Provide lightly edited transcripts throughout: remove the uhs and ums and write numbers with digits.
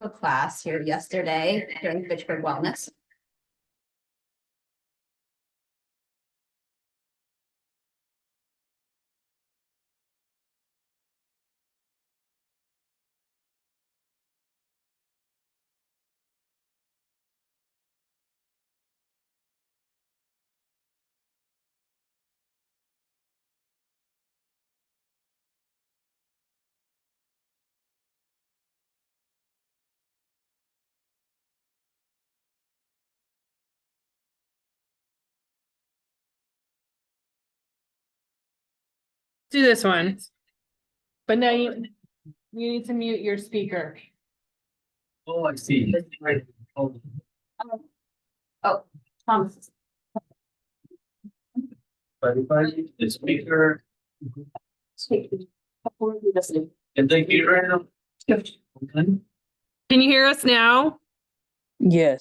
a class here yesterday during Fitchburg Wellness. Do this one. But now you need to mute your speaker. Oh, I see. Right. Oh, Oh, Thomas. but if I use the speaker, and they hear it now? Okay. Can you hear us now? Yes.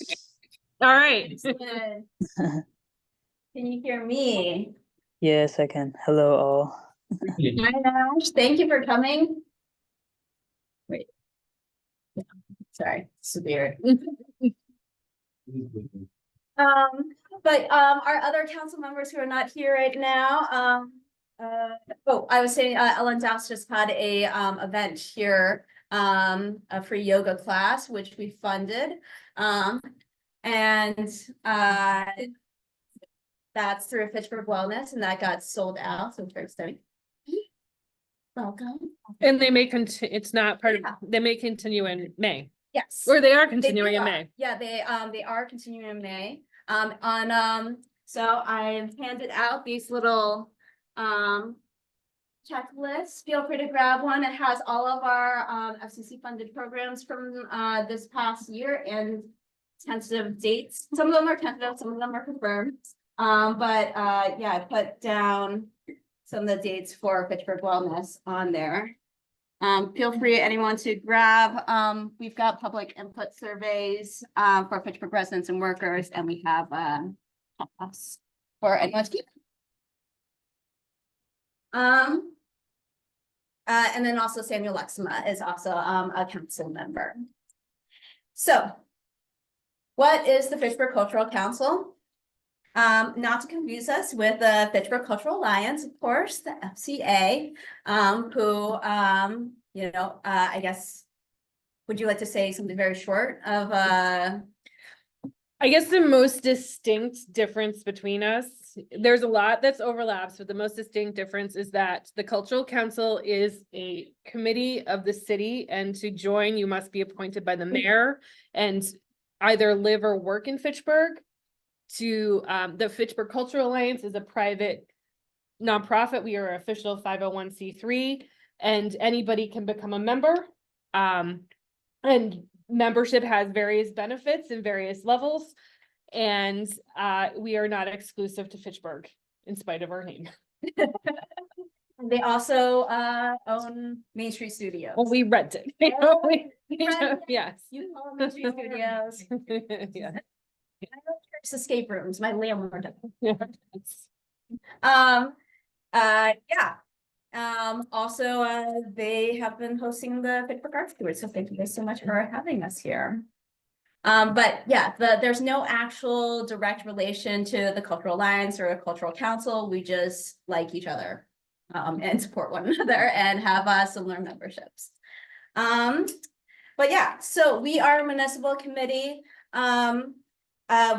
All right. Excellent. Can you hear me? Yes, I can. Hello, all. Hi, Ash. Thank you for coming. Wait. Yeah, sorry, it's weird. Our other council members who are not here right now, I was saying, Ellen Douse just had a event here, a free yoga class, which we funded. That's through Fitchburg Wellness, and that got sold out, so it's very exciting. Welcome. And they may continue, it's not part Yeah. of, they may continue in May, Yes. or they are They continuing in are. May. Yeah, they are continuing in May. So I've handed out these little checklists. Feel free to grab one. It has all of our FCC funded programs from this past year and tentative dates. Some of them are tentative, some of them are confirmed. Yeah, I put down some of the dates for Fitchburg Wellness on there. Feel free, anyone, to grab, we've got public input surveys, for Fitchburg residents and workers, and we have, us for anyone to keep. And then also Samuel Lexima is also, a council member. So, what is the Fitchburg Cultural Council? Not to confuse us with the Fitchburg Cultural Alliance, of course, the FCA, who, I guess, would you like to say something very short of, I guess the most distinct difference between us, there's a lot that's overlaps, but the most distinct difference is that the Cultural Council is a committee of the city, and to join, you must be appointed by the mayor and either live or work in Fitchburg. The Fitchburg Cultural Alliance is a private nonprofit. We are an official 501c3, and anybody can become a member. And membership has various benefits and various levels, and we are not exclusive to Fitchburg in spite of our name. they also, own Main Street Studios. Well, we rent it. Oh, Yes. You call them Main Street Studios. Yeah. I don't church escape rooms, my landlord. Yeah. Also, they have been hosting the Fitchburg Arts Steward, so thank you guys so much for having us here. But yeah, there's no actual direct relation to the Cultural Alliance or a Cultural Council. We just like each other, and support one another and have similar memberships. But yeah, so we are a municipal committee.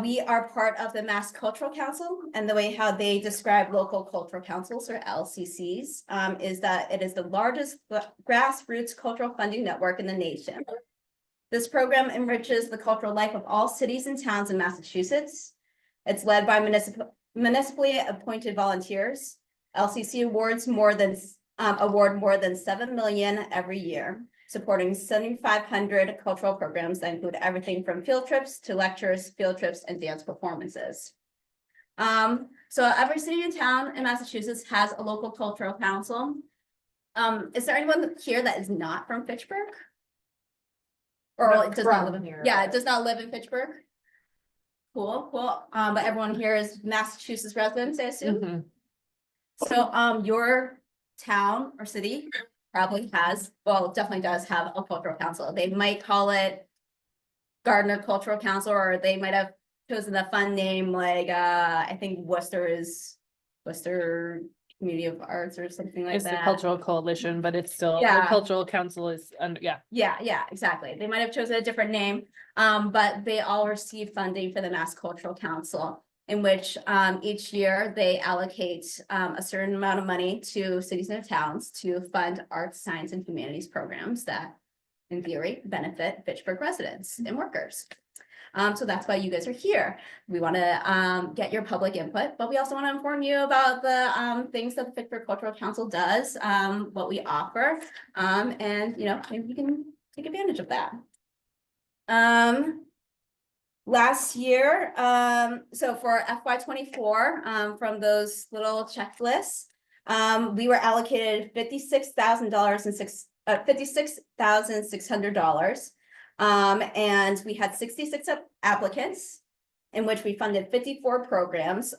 We are part of the Mass Cultural Council, and the way how they describe local cultural councils, or LCCs, is that it is the largest grassroots cultural funding network in the nation. This program enriches the cultural life of all cities and towns in Massachusetts. It's led by municipally appointed volunteers. LCC award more than 7 million every year, supporting 7,500 cultural programs that include everything from field trips to lectures, field trips, and dance performances. So every city and town in Massachusetts has a local cultural council. Is there anyone here that is not from Fitchburg? Or it does not live in here? Yeah, it does not live in Fitchburg. Cool. But everyone here is Massachusetts residents, I assume. Mhm. So, your town or city probably has, well, definitely does have a cultural council. They might call it Gardner Cultural Council, or they might have chosen a fun name like, I think Worcester Community of Arts or something like It's the that. cultural coalition, but it's still, the Yeah. cultural council is under, yeah. Yeah, exactly. They might have chosen a different name, but they all receive funding for the Mass Cultural Council, in which each year they allocate a certain amount of money to cities and towns to fund arts, science, and humanities programs that, in theory, benefit Fitchburg residents and workers. So that's why you guys are here. We want to get your public input, but we also want to inform you about the things that the Fitchburg Cultural Council does, what we offer, and maybe you can take advantage of that. Last year, so for FY24, from those little checklists, we were allocated $56,000 and $56,600. And we had 66 applicants, in which we funded 54 programs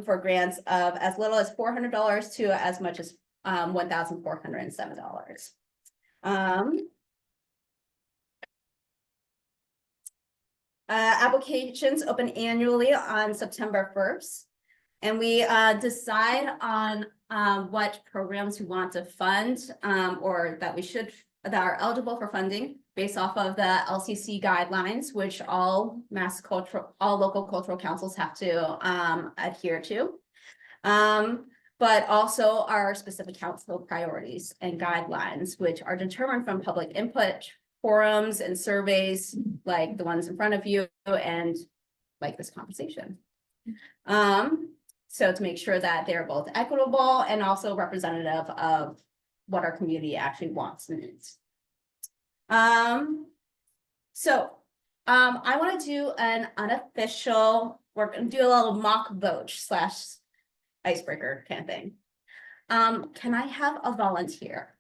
for grants of as little as $400 to as much as $1,407. Applications open annually on September 1st. And we decide on what programs we want to fund or that are eligible for funding based off of the LCC guidelines, which all local cultural councils have to adhere to. But also our specific council priorities and guidelines, which are determined from public input forums and surveys like the ones in front of you and like this conversation. So to make sure that they're both equitable and also representative of what our community actually wants and needs. I want to do an unofficial, we're going to do a little mock vote / icebreaker kind of thing. Can I have a volunteer?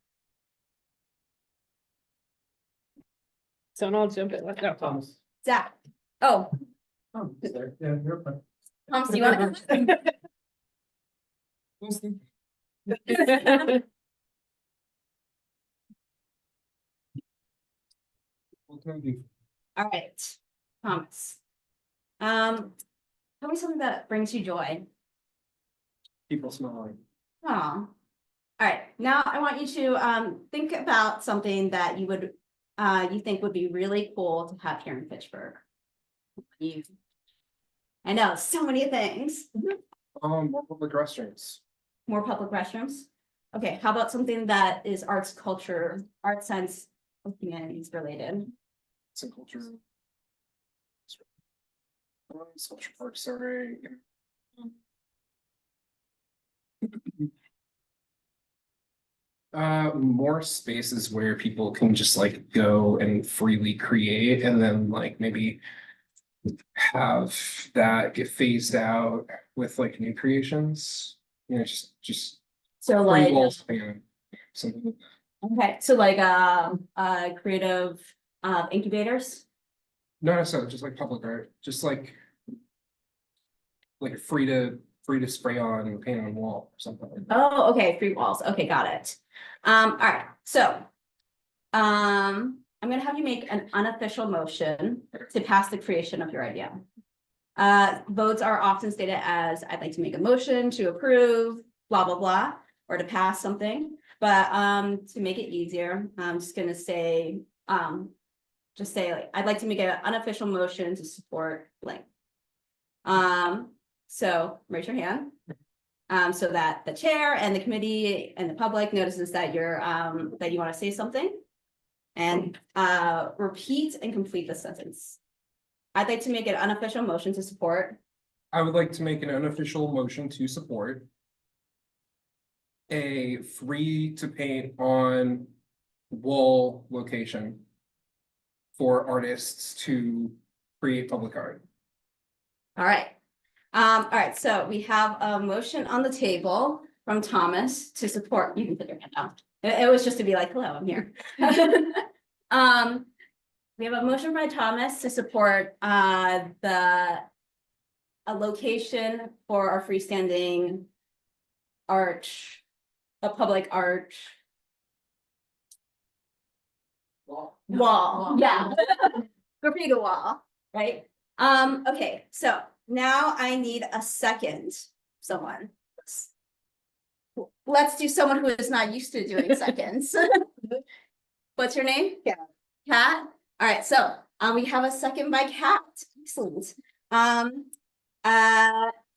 So I'll jump in. Let's go. Thomas. Zach. Oh, Oh, is there? Yeah, you're fine. Thomas, do you want to? What can I do? All right, Thomas. Tell me something that brings you joy. People smiling. Oh, all right. Now I want you to think about something that you think would be really cool to have here in Fitchburg. I know, so many things. More public restrooms. More public restrooms. Okay, how about something that is arts, culture, arts, science, humanities related? Some culture. Social park, sorry. More spaces where people can just like go and freely create and then like maybe have that get phased out with like new creations. You know, just So free like, wall span. Something. okay, so like creative incubators. No, so just like public art, just like free to spray on and paint on wall or something like that. Oh, okay, free walls. Okay, got it. All right, so I'm gonna have you make an unofficial motion to pass the creation of your idea. Votes are often stated as I'd like to make a motion to approve, blah, blah, blah, or to pass something. But to make it easier, I'm just gonna say, like, I'd like to make an unofficial motion to support blank. So raise your hand. So that the chair and the committee and the public notices that you're that you want to say something. And repeat and complete the sentence. I'd like to make an unofficial motion to support. I would like to make an unofficial motion to support a free to paint on wall location for artists to create public art. All right. All right, so we have a motion on the table from Thomas to support. You can put your hand down. It was just to be like, hello, I'm here. We have a motion by Thomas to support a location for our freestanding arch, a public arch wall. Yeah. graffiti wall, right? Okay, so now I need a second, someone. Let's do someone who is not used to doing seconds. What's your name? Kat. Kat? All right, so, we have a second by Kat. Excellent.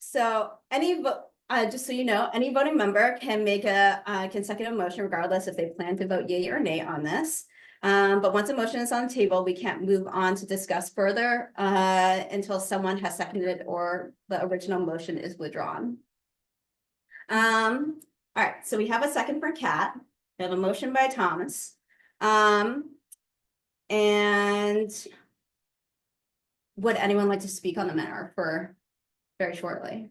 So any vote, just so you know, any voting member can make a consecutive motion regardless if they plan to vote yea or nay on this. But once a motion is on the table, we can't move on to discuss further until someone has seconded or the original motion is withdrawn. All right, so we have a second for Kat. We have a motion by Thomas. And would anyone like to speak on the matter for very shortly?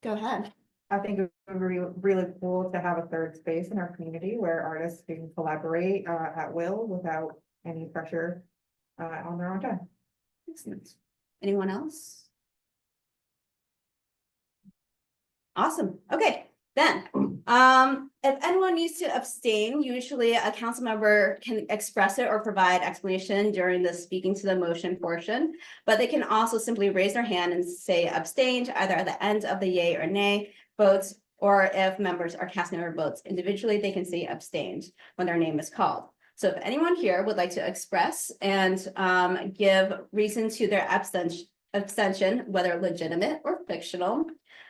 Go ahead. I think it would be really cool to have a third space in our community where artists can collaborate at will without any pressure on their own time. Excellent. Anyone else? Awesome. Okay, then, if anyone needs to abstain, usually a council member can express it or provide explanation during the speaking to the motion portion. But they can also simply raise their hand and say abstained either at the end of the yay or nay votes, or if members are casting their votes individually, they can say abstained when their name is called. So if anyone here would like to express and give reason to their abstention, whether legitimate or fictional,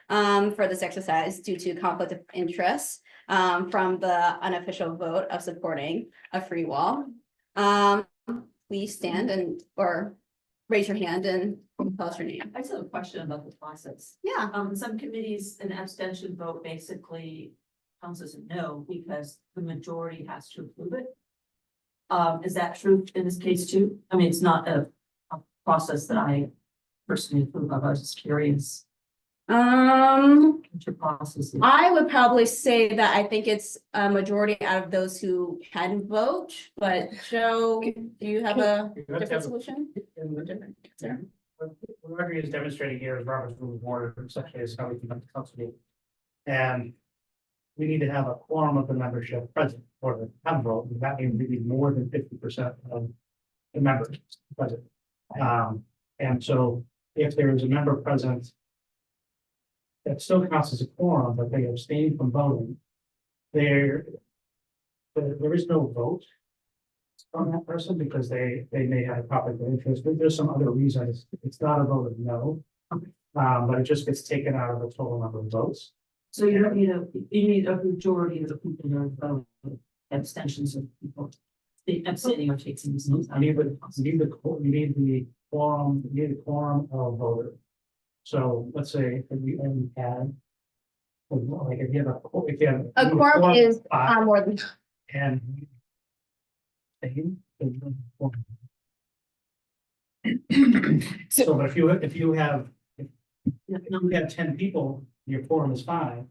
for this exercise due to conflict of interest from the unofficial vote of supporting a free wall, please stand and or raise your hand and tell us your name. I just have a question about the process. Yeah. Some committees, an abstention vote basically counts as a no because the majority has to approve it. Is that true in this case too? I mean, it's not a process that I personally approve of. I was just curious. What your process is. I would probably say that I think it's a majority out of those who can vote, but Joe, do you have a different solution? What Gregory is demonstrating here is Robert's rule of order, essentially is how we conduct the council meeting. And we need to have a quorum of the membership present for the have vote, and that means we need more than 50% of the members present. And so if there is a member present that still counts as a quorum, but they abstain from voting, there is no vote on that person because they may have a conflict of interest, but there's some other reasons. It's not a vote of no. But it just gets taken out of the total number of votes. So you don't need you need a majority of the people that vote, abstentions of people. The abstaining or taking these notes. You need the quorum of voters. So let's say if we only had, like if you have A quorum is more than. and so, but if you have 10 people, your quorum is 5.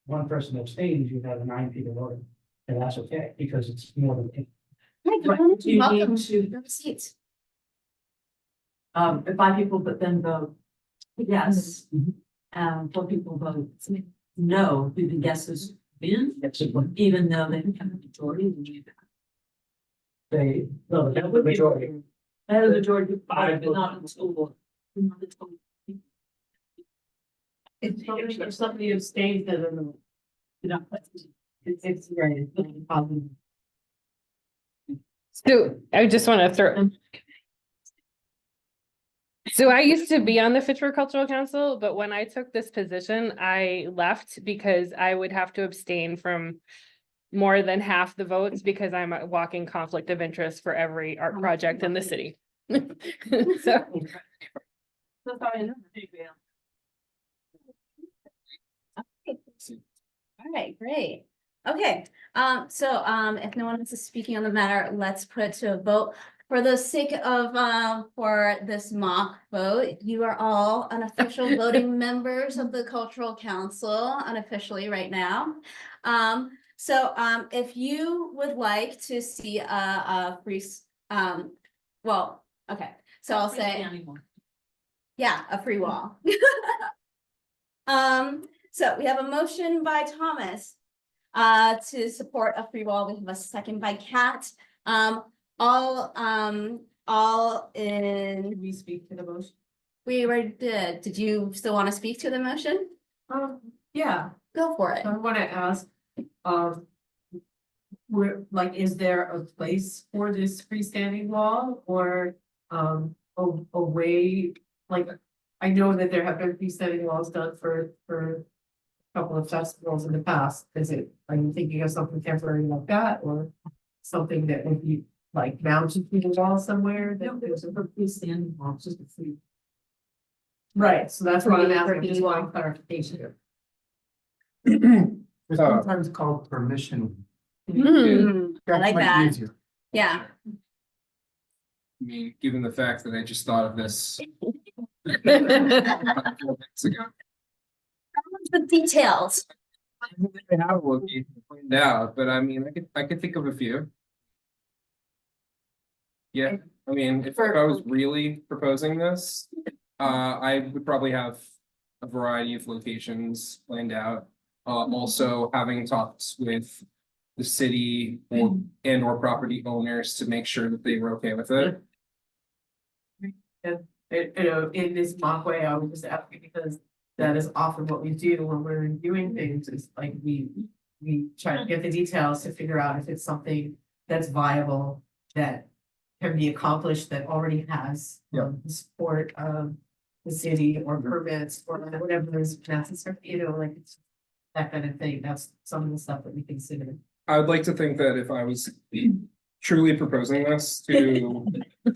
One person abstains, you have 9 people voting, and that's okay because it's more than 8. Right, you Welcome need to, Have a seat. if 5 people, but then vote yes, 4 people vote no, who the guesses win, even though they have a majority. No, they have the majority. I have a majority of 5, but not in total. Not the total. If somebody abstains, then you know, it's right. So I just want to throw. So I used to be on the Fitchburg Cultural Council, but when I took this position, I left because I would have to abstain from more than half the votes because I'm a walking conflict of interest for every art project in the city. So. All right, great. Okay, so if no one else is speaking on the matter, let's put it to a vote. For the sake of for this mock vote, you are all unofficial voting members of the Cultural Council unofficially right now. So if you would like to see a free, well, okay, so I'll say, yeah, a free wall. So we have a motion by Thomas to support a free wall. We have a second by Kat. All all Can in, we speak to the motion? we already did. Did you still want to speak to the motion? Yeah, Go for it. I wanna ask, where, like, is there a place for this freestanding wall or, a way, like, I know that there have been freestanding walls done for a couple of festivals in the past. Are you thinking of something temporary like that or something that would be like mounted to the wall somewhere? No, there's a freestanding wall, it's just a free. Right, so that's what I'm asking, just want clarification. It's Oh. sometimes called permission. I That's like much that. easier. Yeah. I mean, given the fact that I just thought of this. The details. I have a location planned out, but I mean, I could think of a few. Yeah, I mean, if I was really proposing this, I would probably have a variety of locations planned out. Also having talked with the city or property owners to make sure that they were okay with it. In this mock way, I was just asking because that is often what we do when we're doing things, is like we try to get the details to figure out if it's something that's viable, that can be accomplished, that already has the support of the city or permits or whatever is necessary, like it's that kind of thing. That's some of the stuff that we consider. I would like to think that if I was truly proposing this to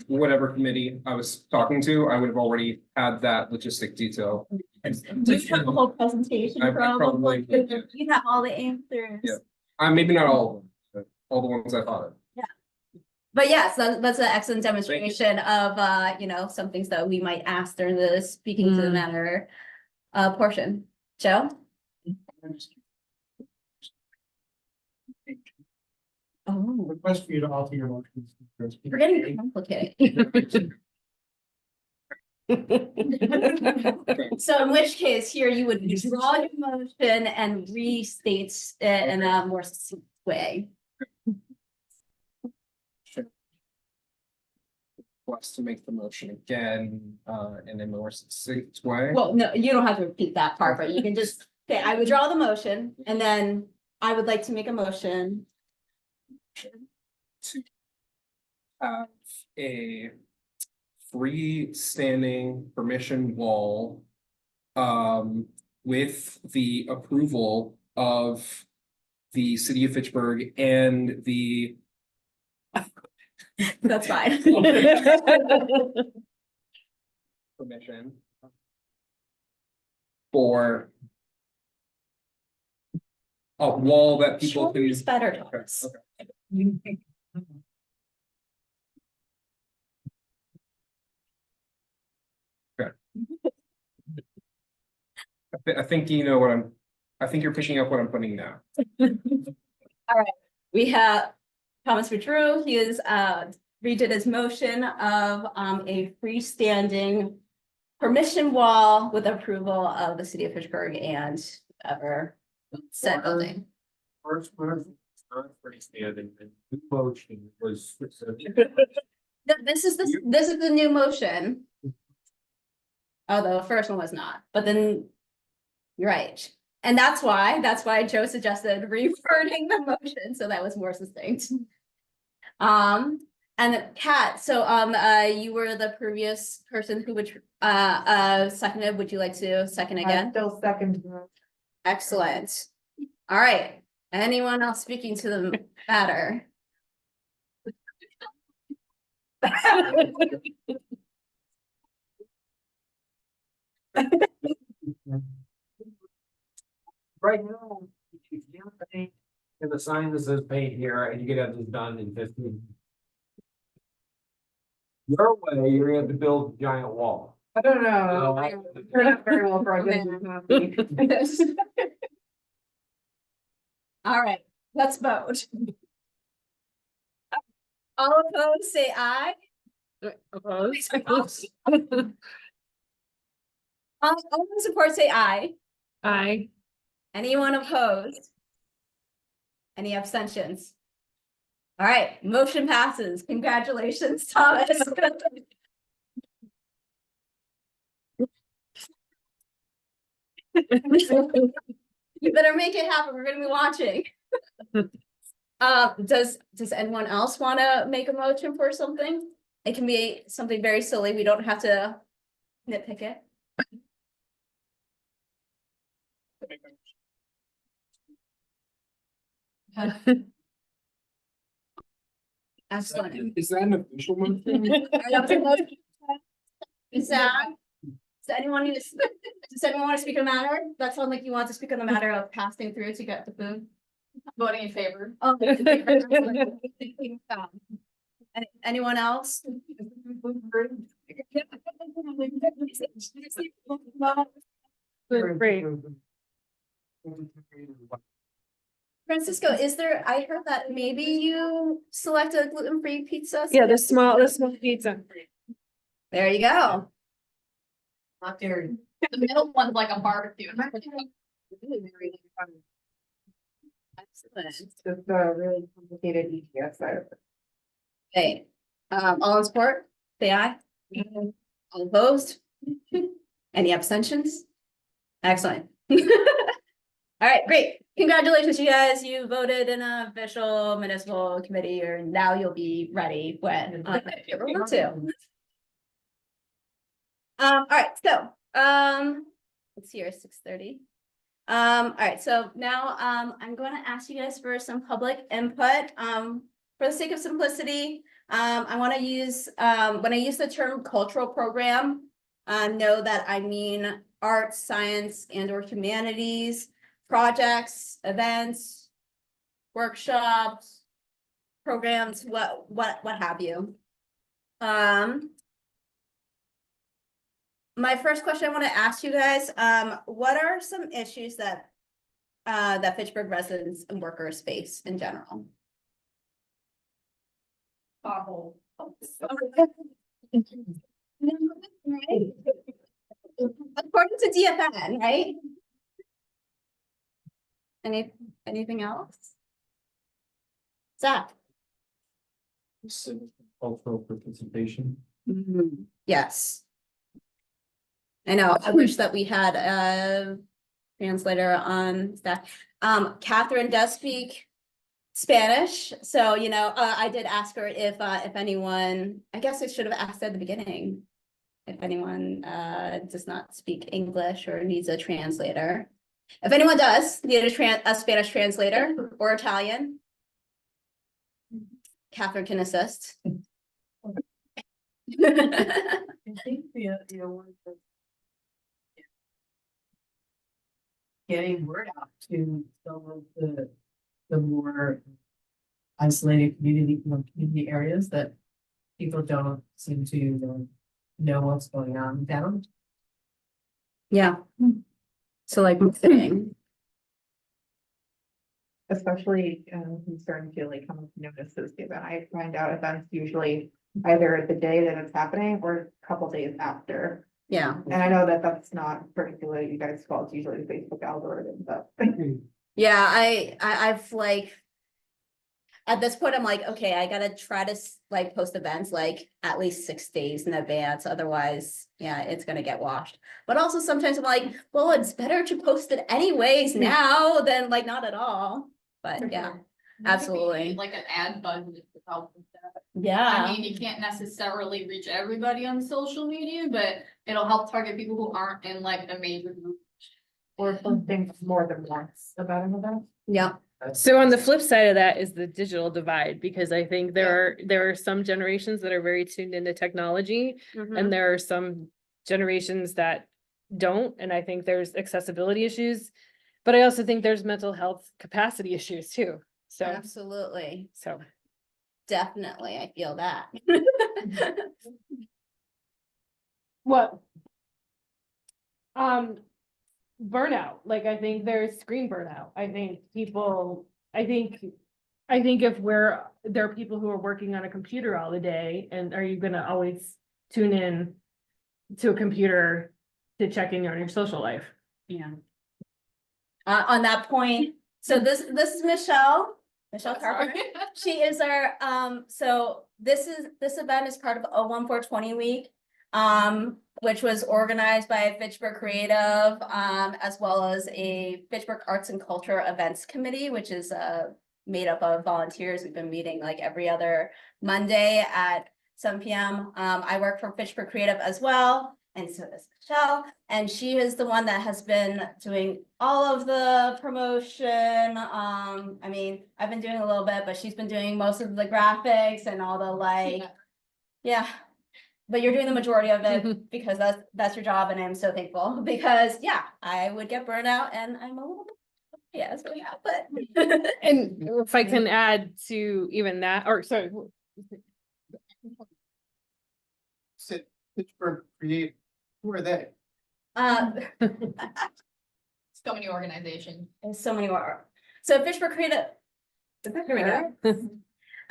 whatever committee I was talking to, I would have already had that logistic detail. Do you have the whole presentation I from? probably would, yeah. You have all the answers. Yeah. Maybe not all of them, but all the ones I thought of. But yes, that's an excellent demonstration of, some things that we might ask during the speaking to the matter portion. Joe? Oh, Request for you to alter your motions. we're getting complicated. So in which case, here you would withdraw your motion and restate it in a more succinct way. Wants to make the motion again, in a more succinct way. Well, no, you don't have to repeat that part, but you can just say, I withdraw the motion, and then I would like to make a motion. To have a freestanding permission wall. With the approval of the city of Fitchburg and the. That's fine. Permission. For. A wall that people Shorter can. is better, Okay, Thomas. okay. I think you know what I think you're picking up what I'm putting down. We have Thomas withdrew, he is redid his motion of a freestanding permission wall with approval of the city of Fitchburg and ever said building. First motion, not freestanding, and new motion was. This is the new motion. Although the first one was not, but then you're right. And that's why Joe suggested rewording the motion, so that was more succinct. And Kat, so you were the previous person who would seconded. Would you like to second I again? still second. Excellent. All right. Anyone else speaking to the matter? Right now, if you paint and the sign that says paint here, and you get this done in 15. Your way, you're gonna have to build a giant wall. I don't know. You're not very well for a good. All right, let's vote. All opposed, say aye. Opposed? All in support, say aye. Aye. Anyone opposed? Any abstentions? All right, motion passes. Congratulations, Thomas. You better make it happen. We're gonna be watching. Does anyone else want to make a motion for something? It can be something very silly. We don't have to nitpick it. Excellent. Is that an official one? Is that, does anyone want to speak on the matter? That sounds like you want to speak on the matter of passing through to get the food. Voting in favor. Oh, anyone else? Great. Francisco, is there, I heard that maybe you select a gluten-free pizza? Yeah, the small pizza. There you go. Not dairy. The middle one's like a barbecue. Excellent. It's just a really complicated ETS side of it. Okay, all in support, say aye. All opposed? Any abstentions? Excellent. All right, great. Congratulations, you guys. You voted in an official municipal committee, or now you'll be ready when if you ever want to. All right, so, let's see here, 6:30. All right, so now, I'm going to ask you guys for some public input. For the sake of simplicity, I want to use, when I use the term cultural program, know that I mean arts, science, and or humanities, projects, events, workshops, programs, what have you. My first question I want to ask you guys, what are some issues that that Fitchburg residents and workers face in general? Pothole. According to DFN, right? Anything else? Zach? Cultural participation. Yes. I know, I wish that we had a translator on staff. Catherine does speak Spanish, so, you know, I did ask her if anyone, I guess I should have asked at the beginning. If anyone, does not speak English or needs a translator. If anyone does need a Spanish translator or Italian, Catherine can assist. I think the one that getting word out to some of the more isolated community areas that people don't seem to know what's going on in town. Yeah. So like thing. Especially concerned to like come to notices given. I find out events usually either the day that it's happening or a couple days after. Yeah. And I know that that's not particularly you guys' fault, it's usually the Facebook algorithm, but. Yeah, I've like. At this point, I'm like, okay, I gotta try to like post events like at least 6 days in advance. Otherwise, yeah, it's gonna get washed. But also sometimes I'm like, well, it's better to post it anyways now than like not at all. But yeah, absolutely. Like an ad button that would help with that. I Yeah. mean, you can't necessarily reach everybody on social media, but it'll help target people who aren't in like a major group. Or something more than once about an event. Yeah. So on the flip side of that is the digital divide, because I think there are some generations that are very tuned into technology, and there are some generations that don't, and I think there's accessibility issues. But I also think there's mental health capacity issues too. So Absolutely. so Definitely. I feel that. what? Burnout, like I think there's screen burnout. I think if there are people who are working on a computer all the day, and are you gonna always tune in to a computer to check in on your social life? Yeah. On that point, so this is Michelle. Michelle Carpenter. She is our, so this event is part of 01420 week. Which was organized by Fitchburg Creative, as well as a Fitchburg Arts and Culture Events Committee, which is made up of volunteers. We've been meeting like every other Monday at 7 p.m. I work for Fitchburg Creative as well, and so does Michelle. And she is the one that has been doing all of the promotion. I mean, I've been doing a little bit, but she's been doing most of the graphics and all the like, yeah. But you're doing the majority of it because that's your job, and I'm so thankful because yeah, I would get burnt out and I'm a little bit, yeah, so yeah, but And if I can add to even that, or sorry, Sit, Pittsburgh Creative, who are they? So many organizations. there's so many more. So Fitchburg Creative. Here we go.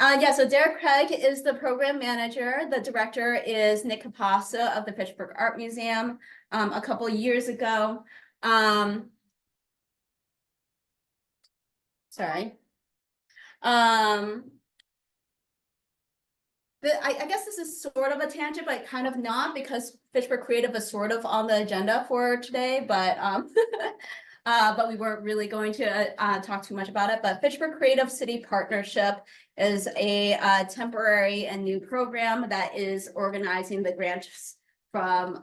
Yeah, so Derek Craig is the program manager. The director is Nick Capasa of the Fitchburg Art Museum. A couple of years ago, sorry. I guess this is sort of a tangent, but kind of not, because Fitchburg Creative is sort of on the agenda for today, but but we weren't really going to talk too much about it. But Fitchburg Creative City Partnership is a temporary and new program that is organizing the grants from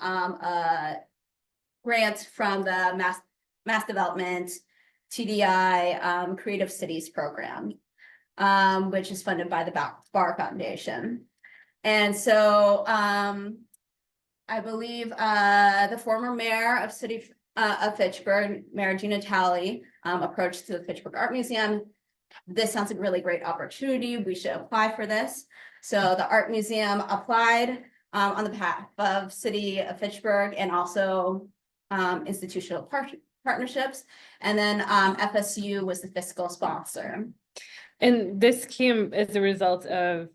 the Mass Development TDI Creative Cities program, which is funded by the Bar Foundation. And so I believe the former mayor of Fitchburg, Mayor Gina Talley, approached the Fitchburg Art Museum. This sounds like a really great opportunity. We should apply for this. So the Art Museum applied on the behalf of City of Fitchburg and also institutional partnerships. And then FSU was the fiscal sponsor. and this came as a result of,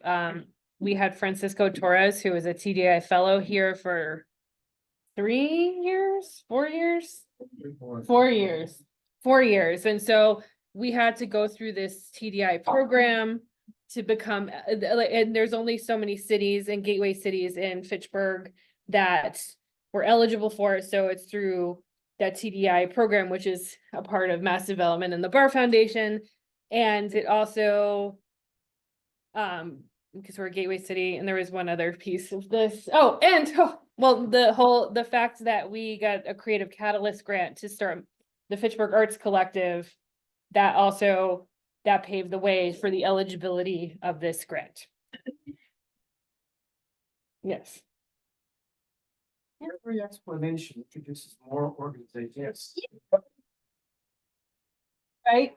we had Francisco Torres, who was a TDI fellow here for 4 years. 4 years. And so we had to go through this TDI program to become, and there's only so many cities and gateway cities in Fitchburg that were eligible for it. So it's through that TDI program, which is a part of Mass Development and the Bar Foundation. And it also, because we're a gateway city, and there was one other piece of this. Oh, and well, the fact that we got a Creative Catalyst grant to start the Fitchburg Arts Collective, that paved the way for the eligibility of this grant. Yes. Every explanation introduces more organizations. Right?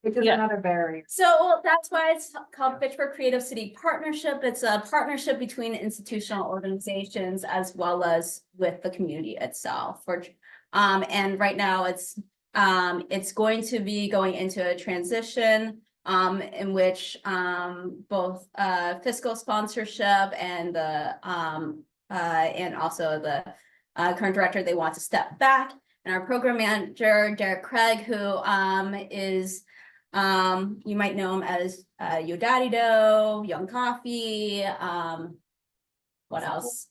Which is Yeah. another barrier. So that's why it's called Fitchburg Creative City Partnership. It's a partnership between institutional organizations as well as with the community itself. And right now it's going to be going into a transition in which both fiscal sponsorship and the and also the current director, they want to step back. And our program manager, Derek Craig, who is you might know him as Yo Daddy Dough, Young Coffee, what else?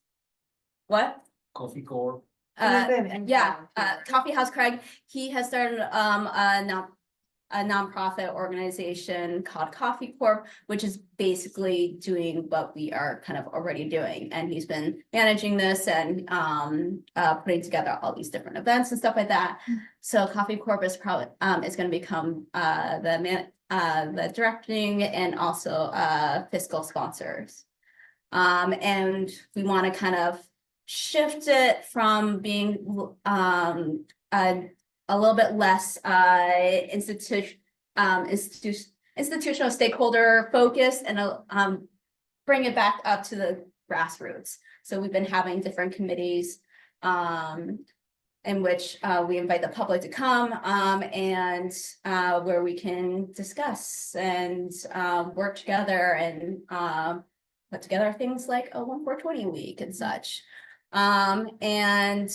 What? Coffee Corp. Yeah, Coffee House Craig. He has started a nonprofit organization called Coffee Corp, which is basically doing what we are kind of already doing. And he's been managing this and putting together all these different events and stuff like that. So Coffee Corp is probably is going to become the directing and also fiscal sponsors. And we want to kind of shift it from being a little bit less institutional stakeholder focused and bring it back up to the grassroots. So we've been having different committees in which we invite the public to come and where we can discuss and work together and put together things like a 1-4-20 week and such. And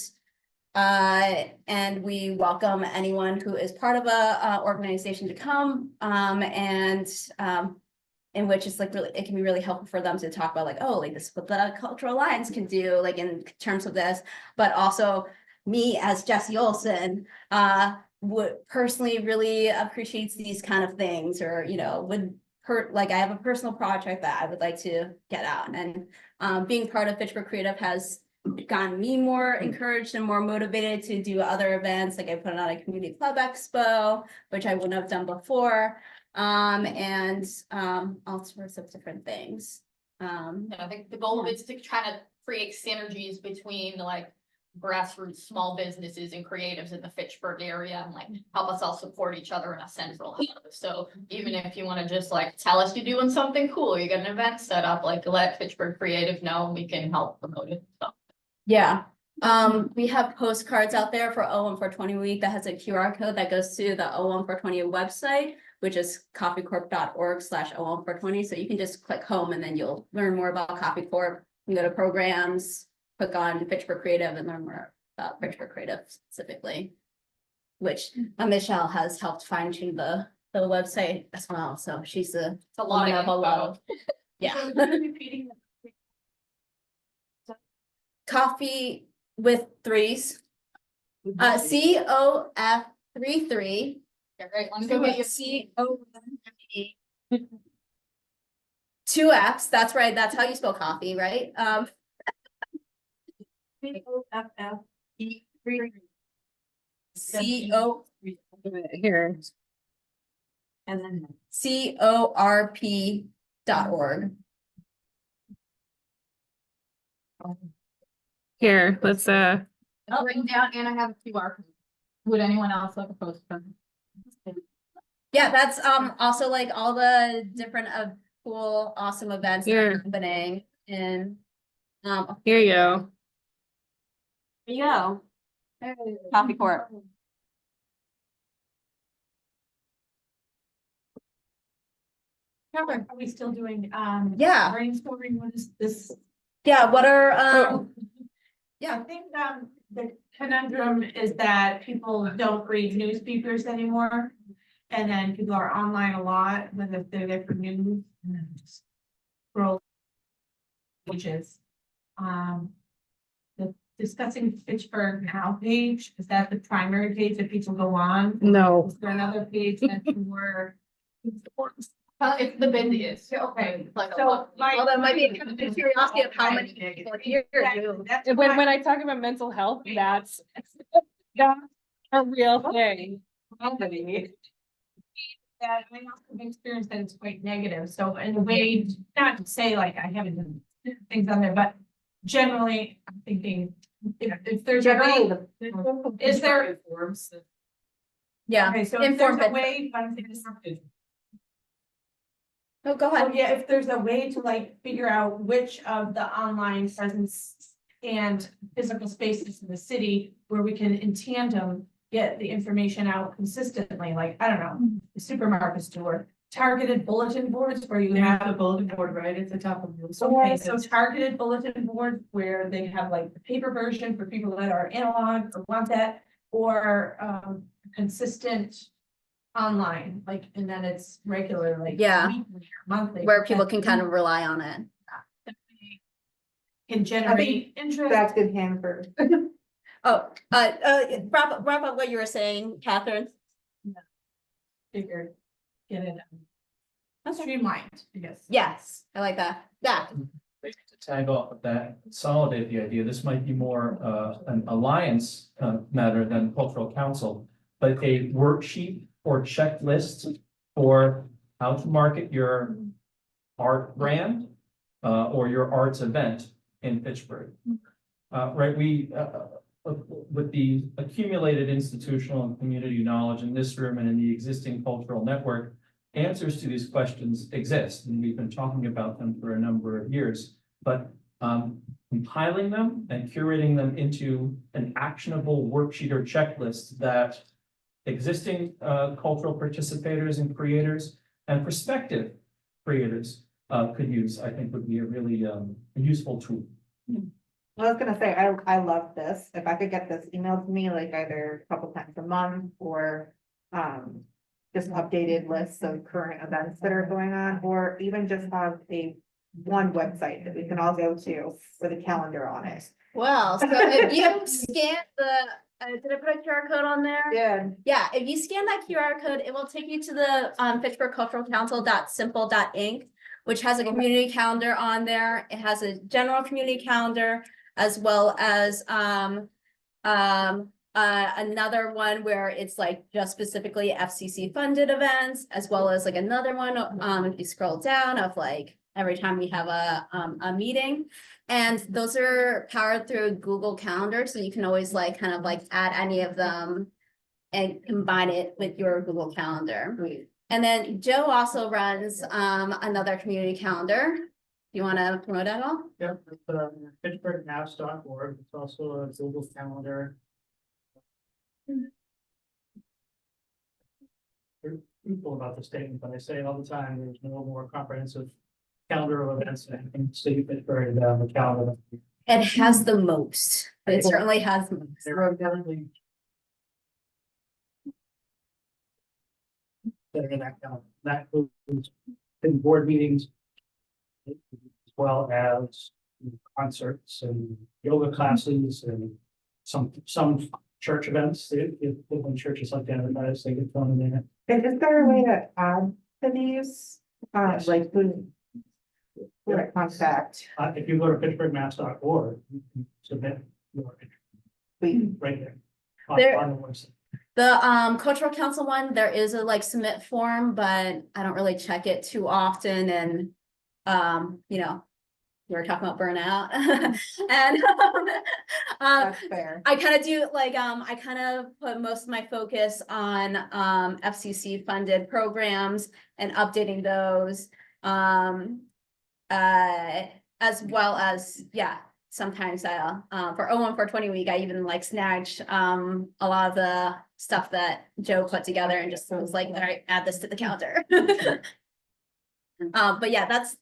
And we welcome anyone who is part of a organization to come, in which it's like really, it can be really helpful for them to talk about like, oh, like this is what the Cultural Alliance can do, like in terms of this, but also me as Jessie Olson, would personally really appreciates these kind of things, or, you know, would hurt, like I have a personal project that I would like to get out, and being part of Fitchburg Creative has gotten me more encouraged and more motivated to do other events. Like I put on a community club expo, which I wouldn't have done before. And all sorts of different things. And I think the goal of it is to try to create synergies between like grassroots small businesses and creatives in the Fitchburg area, and like help us all support each other in a central hub. So even if you want to just like tell us you're doing something cool, you got an event set up, like let Fitchburg Creative know, and we can help promote it. So. Yeah. We have postcards out there for 01420 week that has a QR code that goes to the 01420 website, which is coffeecorp.org/01420. So you can just click home and then you'll learn more about Coffee Corp. You go to programs, click on Fitchburg Creative and learn more about Fitchburg Creative specifically, which Michelle has helped fine tune the website as well. So she's It's a lot woman of a info. lot. Yeah. Coffee with threes. COF33. Yeah, right, let me go get you. COF. Two F's, that's right, that's how you spell coffee, right? CO Here. And then CORP.org. Here, let's I'll write it down, and I have a QR code. Would anyone else like a postcard? Yeah, that's also like all the different cool, awesome events that are Here. happening in Here you go. there you go. Coffee Corp. Are we still doing, Yeah. brainstorming? What is this? Yeah, what are I think, the conundrum is that people don't read newspapers anymore. And then people are online a lot when they're there for news and then just scroll pages. The discussing Fitchburg Now page, is that the primary page that people go on? No. Is there another page that more? It's the busiest. Okay, Like a so lot. well, that might be a kind of curiosity of how many people here do. That's When why- I talk about mental health, that's a real thing. That I also have experienced that it's quite negative, so in a way, not to say like I haven't done things on there, but generally, I'm thinking. If there's a way, is there, Yeah. okay, so if there's Inform a it. way. Oh, go So ahead. yeah, if there's a way to like figure out which of the online presence and physical spaces in the city where we can in tandem get the information out consistently, like, I don't know, the supermarket store, targeted bulletin boards where you have a bulletin board right at the top of the. Okay, so targeted bulletin board where they have like the paper version for people that are analog or want that, or consistent online, like, and then it's regular, like. Yeah. weekly or monthly. Where people can kind of rely on it. Can generate interest. that's in Hanford. Oh, wrap up what you were saying, Catherine. Figured, get it streamlined, I guess. Yes, I like that. Yeah. To tag off of that, consolidate the idea, this might be more an alliance matter than cultural council, but a worksheet or checklist for how to market your art brand or your arts event in Fitchburg. Right, we with the accumulated institutional and community knowledge in this room and in the existing cultural network, answers to these questions exist, and we've been talking about them for a number of years. But compiling them and curating them into an actionable worksheet or checklist that existing cultural participators and creators and prospective creators could use, I think would be a really useful tool. I was gonna say, I love this. If I could get this emailed to me, like either a couple times a month or, just updated lists of current events that are going on, or even just have one website that we can all go to with a calendar on it. Well, so if you scan did I put a QR code on there? Yeah. Yeah, if you scan that QR code, it will take you to the Fitchburg Cultural Council.simple.inc, which has a community calendar on there. It has a general community calendar as well as another one where it's like just specifically FCC funded events, as well as like another one, if you scroll down, of like every time we have a meeting. And those are powered through Google Calendar, so you can always like kind of like add any of them and combine it with your Google Calendar. And then Joe also runs another community calendar. You want to promote that all? Yep, it's PittsburghMaps.org. It's also a Google Calendar. We're truthful about the statement, but I say it all the time, there's no more comprehensive calendar of events than in the city of Pittsburgh and the calendar. It has the most. It certainly has the most. There are definitely that are in that calendar. That includes in board meetings, as well as concerts and yoga classes and some church events. If when churches like to advertise, they get thrown in there. Is there a way to add to these, like who to contact? If you go to PittsburghMaps.org, you can submit your We, right there. There- On the website. The cultural council one, there is a like submit form, but I don't really check it too often and you know, we were talking about burnout and that's fair. I kind of do like I kind of put most of my focus on FCC funded programs and updating those as well as sometimes for 420 week I even like snatched a lot of the stuff that Joe put together and just was like, all right, add this to the calendar. But yeah, that's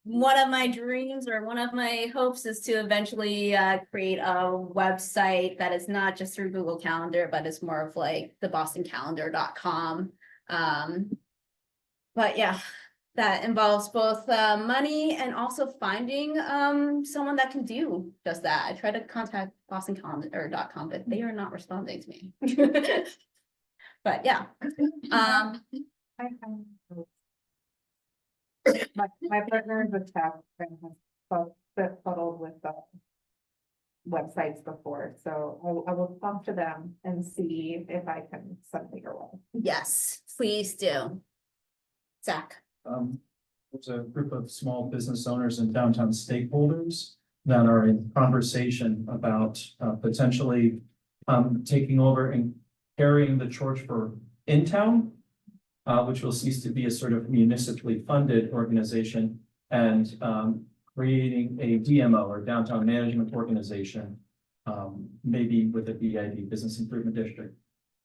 one of my dreams or one of my hopes is to eventually create a website that is not just through Google Calendar, but is more of like the bostoncalendar.com. But yeah, that involves both money and also finding someone that can do just that. I tried to contact bostoncalendar.com, but they are not responding to me. But yeah. My partner is a tech and has fuddled with websites before, so I will talk to them and see if I can something or what. Yes, please do. Zach. There's a group of small business owners and downtown stakeholders that are in conversation about potentially taking over and carrying the torch for in town, which will cease to be a sort of municipally funded organization, and creating a DMO or downtown management organization, maybe with a BID, Business Improvement District.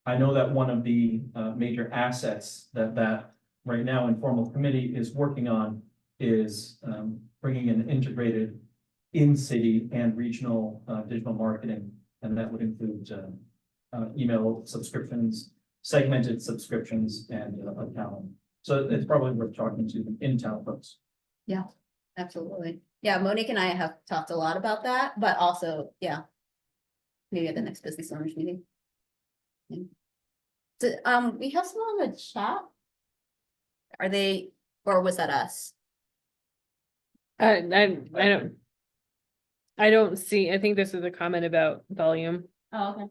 I know that one of the major assets that right now informal committee is working on is bringing an integrated in-city and regional digital marketing, and that would include email subscriptions, segmented subscriptions, and a calendar. So it's probably worth talking to the in-town folks. Yeah, absolutely. Yeah, Monique and I have talked a lot about that, but also, yeah, maybe at the next business owners meeting. Yeah. So, we have someone on the chat. Are they, or was that us? I don't see, I think this is a comment about volume, Oh, okay.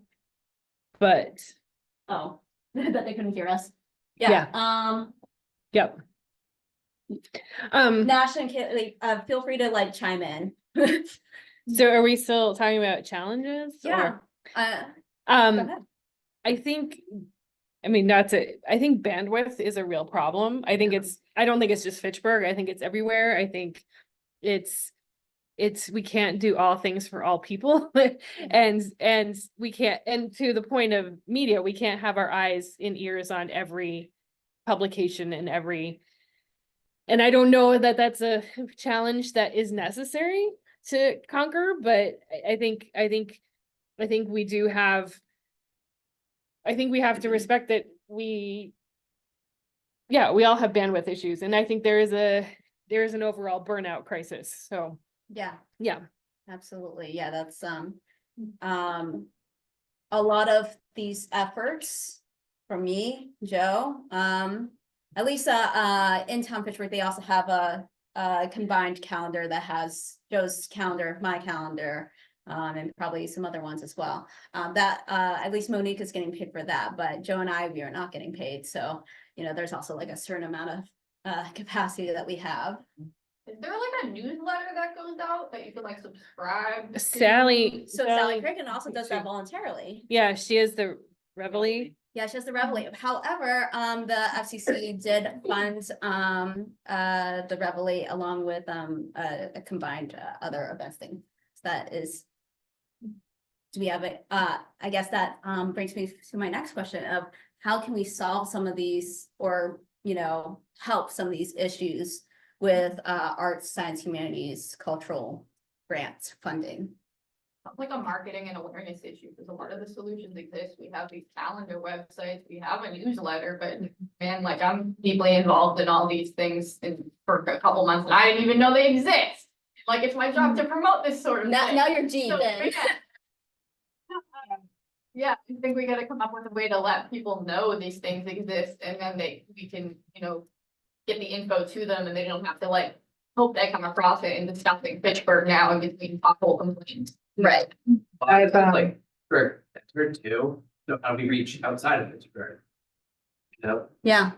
but Oh, that they couldn't hear us. Yeah. Yep. Nash and Kaylee, feel free to like chime in. So are we still talking about challenges? Yeah. Or, Go ahead. I think, I mean, I think bandwidth is a real problem. I don't think it's just Fitchburg. I think it's everywhere. I think we can't do all things for all people. and we can't, and to the point of media, we can't have our eyes and ears on every publication and and I don't know that that's a challenge that is necessary. to conquer, but I think we do have. I think we have to respect that we all have bandwidth issues, and I think there is an overall burnout crisis, so, Yeah. yeah. Absolutely, yeah, that's a lot of these efforts from me, Joe, at least in town Pittsburgh, they also have a combined calendar that has Joe's calendar, my calendar, and probably some other ones as well. That at least Monique is getting paid for that, but Joe and I, we are not getting paid, so there's also like a certain amount of capacity that we have. Is there like a newsletter that goes out that you can like subscribe to? Sally. So Sally Cricken also does that voluntarily. Yeah, she is the Reveille. Yeah, she has the Reveille. However, the FCC did fund the Reveille along with a combined other events thing. So that is. Do we have it? I guess that brings me to my next question of how can we solve some of these or help some of these issues with arts, science, humanities, cultural grants funding. Sounds like a marketing and awareness issue, because a lot of the solutions exist. We have these calendar websites, we have a newsletter, but man, like I'm deeply involved in all these things for a couple months, and I didn't even know they exist. Like it's my job to promote this sort of thing. Now you're deep So, in. Yeah, I think we gotta come up with a way to let people know these things exist, and then we can, get the info to them, and they don't have to like hope they come across it in discussing Pittsburgh now and between pothole complaints. Right. I've, Like, for Pittsburgh too, so how do we reach outside of Pittsburgh? Yeah.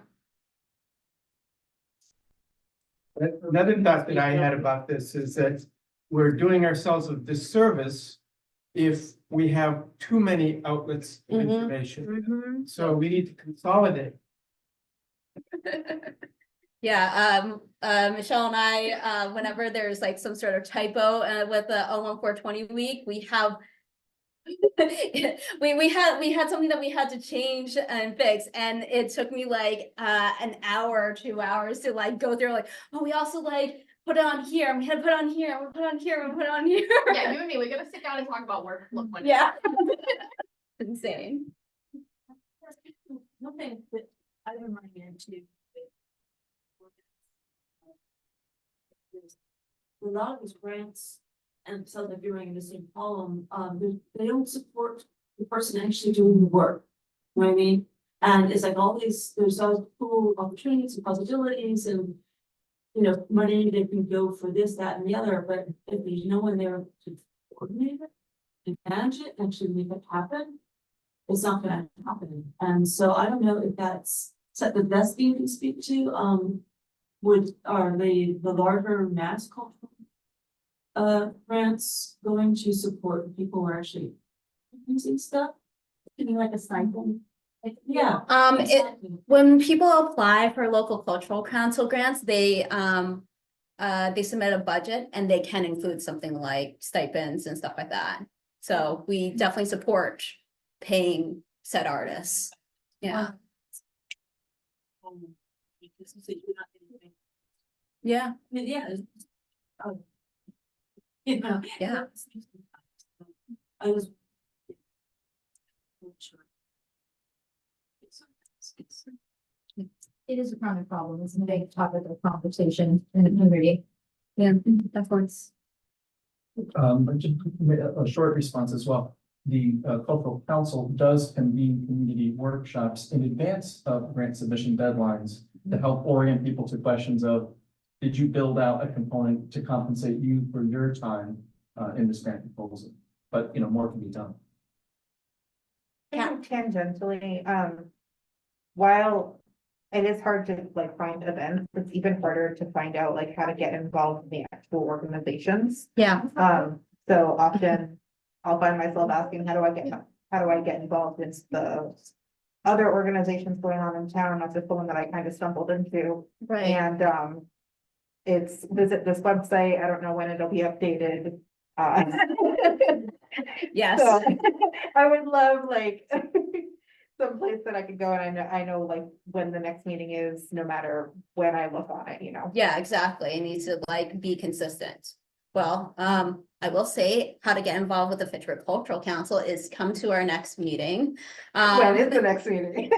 Another thought that I had about this is that we're doing ourselves a disservice if we have too many outlets of Mhm. information. So we need to consolidate. Yeah, Michelle and I, whenever there's like some sort of typo with the 01420 week, we have we had something that we had to change and fix, and it took me like an hour or 2 hours to like go through like, oh, we also like put it on here, and we had to put it on here, and we put it on here, and we put it on here. Yeah, you and me, we gotta sit down and talk about work. Yeah. Insane. One thing that I've been running into. A lot of these grants, and so they're doing in the same column, they don't support the person actually doing the work. You know what I mean? And it's like all these, there's all cool opportunities and possibilities and, money that can go for this, that, and the other, but if there's no one there to coordinate it and manage it, actually make it happen, it's not gonna happen. And so I don't know if that's the best thing you can speak to, are the larger mass cultural grants going to support the people who are actually using stuff? Give me like a stipend. Yeah. When people apply for local cultural council grants, they submit a budget and they can include something like stipends and stuff like that. So we definitely support paying said artists. Yeah. Yeah. Yeah. Yeah. I was. It is a chronic problem. It's a big topic of conversation in the community. Yeah, of course. Just a short response as well. The cultural council does convene community workshops in advance of grant submission deadlines to help orient people to questions of, did you build out a component to compensate you for your time in this grant proposal? But, more can be done. I think tangentially, while it is hard to like find events, it's even harder to find out like how to get involved in the actual organizations. Yeah. So often I'll find myself asking, how do I get involved in the other organizations going on in town? That's just the one that I kind of stumbled into. Right. And it's visit this website. I don't know when it'll be updated. Yes. So I would love like some place that I could go, and I know like when the next meeting is, no matter when I look on it, Yeah, exactly. It needs to like be consistent. Well, I will say how to get involved with the Fitchburg Cultural Council is come to our next meeting. When is the next meeting?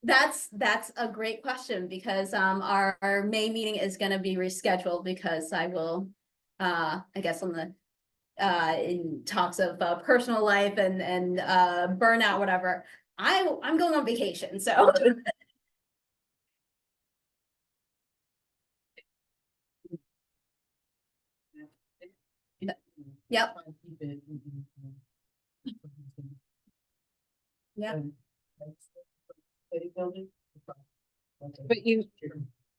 That's a great question because our May meeting is gonna be rescheduled because I will, I guess on the in talks of personal life and burnout, whatever. I'm going on vacation, so. Yep. Yep.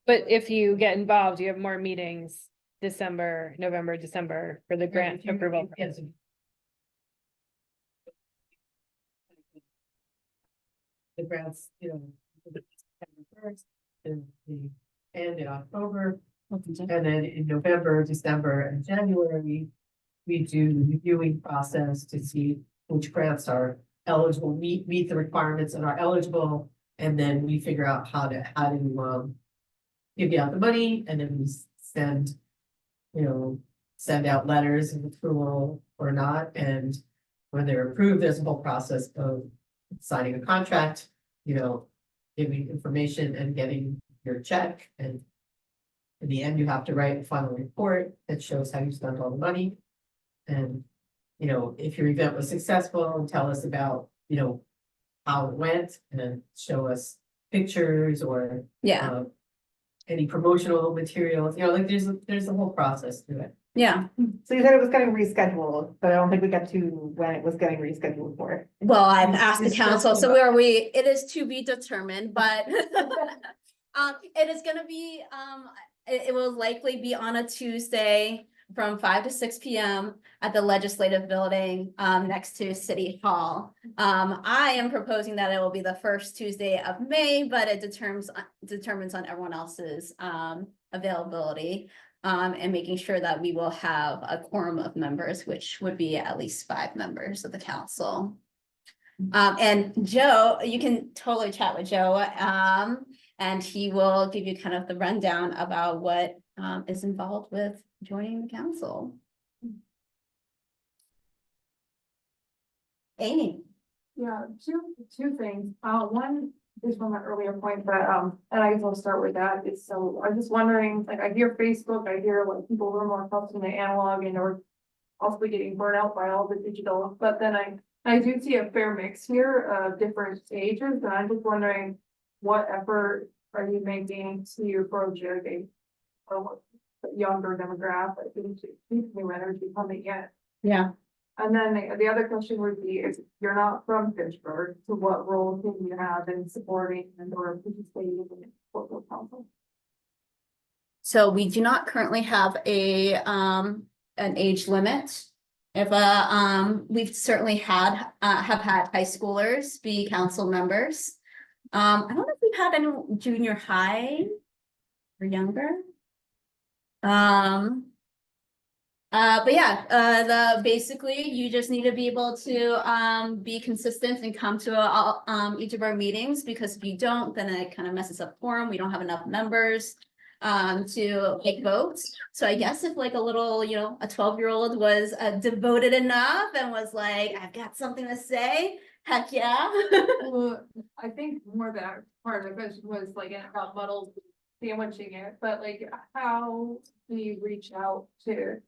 But if you get involved, you have more meetings December, November, December for the grant approval. The grants, you know, September first, and the end in October. And then in November, December, and January, we do the reviewing process to see which grants are eligible, meet the requirements and are eligible. And then we figure out how to give you out the money, and then we send out letters of approval or not, and when they're approved, there's a whole process of signing a contract, giving information and getting your check, and in the end, you have to write a final report that shows how you spent all the money. And, if your event was successful, tell us about, how it went, and then show us pictures or Yeah, any promotional materials, there's a whole process to it. yeah. So you said it was getting rescheduled, but I don't think we got to when it was getting rescheduled for. Well, I've asked the It's council, so just- it is to be determined, but it is gonna be, it will likely be on a Tuesday from 5 to 6 p.m. at the Legislative Building, next to City Hall. I am proposing that it will be the first Tuesday of May, but it determines on everyone else's, availability. And making sure that we will have a quorum of members, which would be at least 5 members of the council. And Joe, you can totally chat with Joe, and he will give you kind of the rundown about what is involved with joining the council. Amy. Yeah, two things. One is from an earlier point, but and I guess I'll start with that. Is so I'm just wondering, like I hear Facebook, I hear like people who are more accustomed to analog and are possibly getting burnt out by all the digital, but then I do see a fair mix here of different ages, and I'm just wondering what effort are you making to approach a younger demographic into new energy coming in? Yeah. And then the other question would be, if you're not from Fitchburg, so what role can you have in supporting and or participating in the local council? So we do not currently have an age limit. If we've certainly have had high schoolers be council members. I don't know if we've had any junior high or younger. But yeah, basically you just need to be able to be consistent and come to each of our meetings, because if you don't, then it kind of messes up quorum. We don't have enough members to make votes. So I guess if like a little, a 12-year-old was devoted enough and was like, I've got something to say, heck yeah. Well, I think more that part of the question was like, and it got muddled sandwiching it, but like, how do you reach out to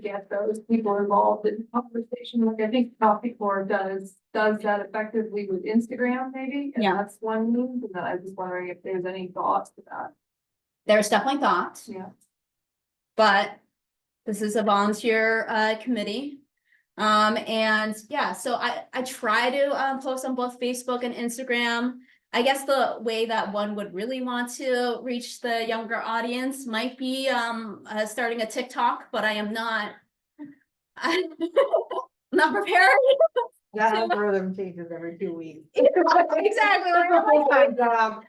get those people involved in the conversation? Like, I think Coffee Corps does that effectively with Instagram, maybe, and Yeah. that's one move, and then I was just wondering if there's any thoughts to that. There's definitely thought. Yeah. But this is a volunteer committee. And yeah, so I try to post on both Facebook and Instagram. I guess the way that one would really want to reach the younger audience might be starting a TikTok, but I am not I'm not prepared. That algorithm changes every 2 weeks. Exactly. Full-time job.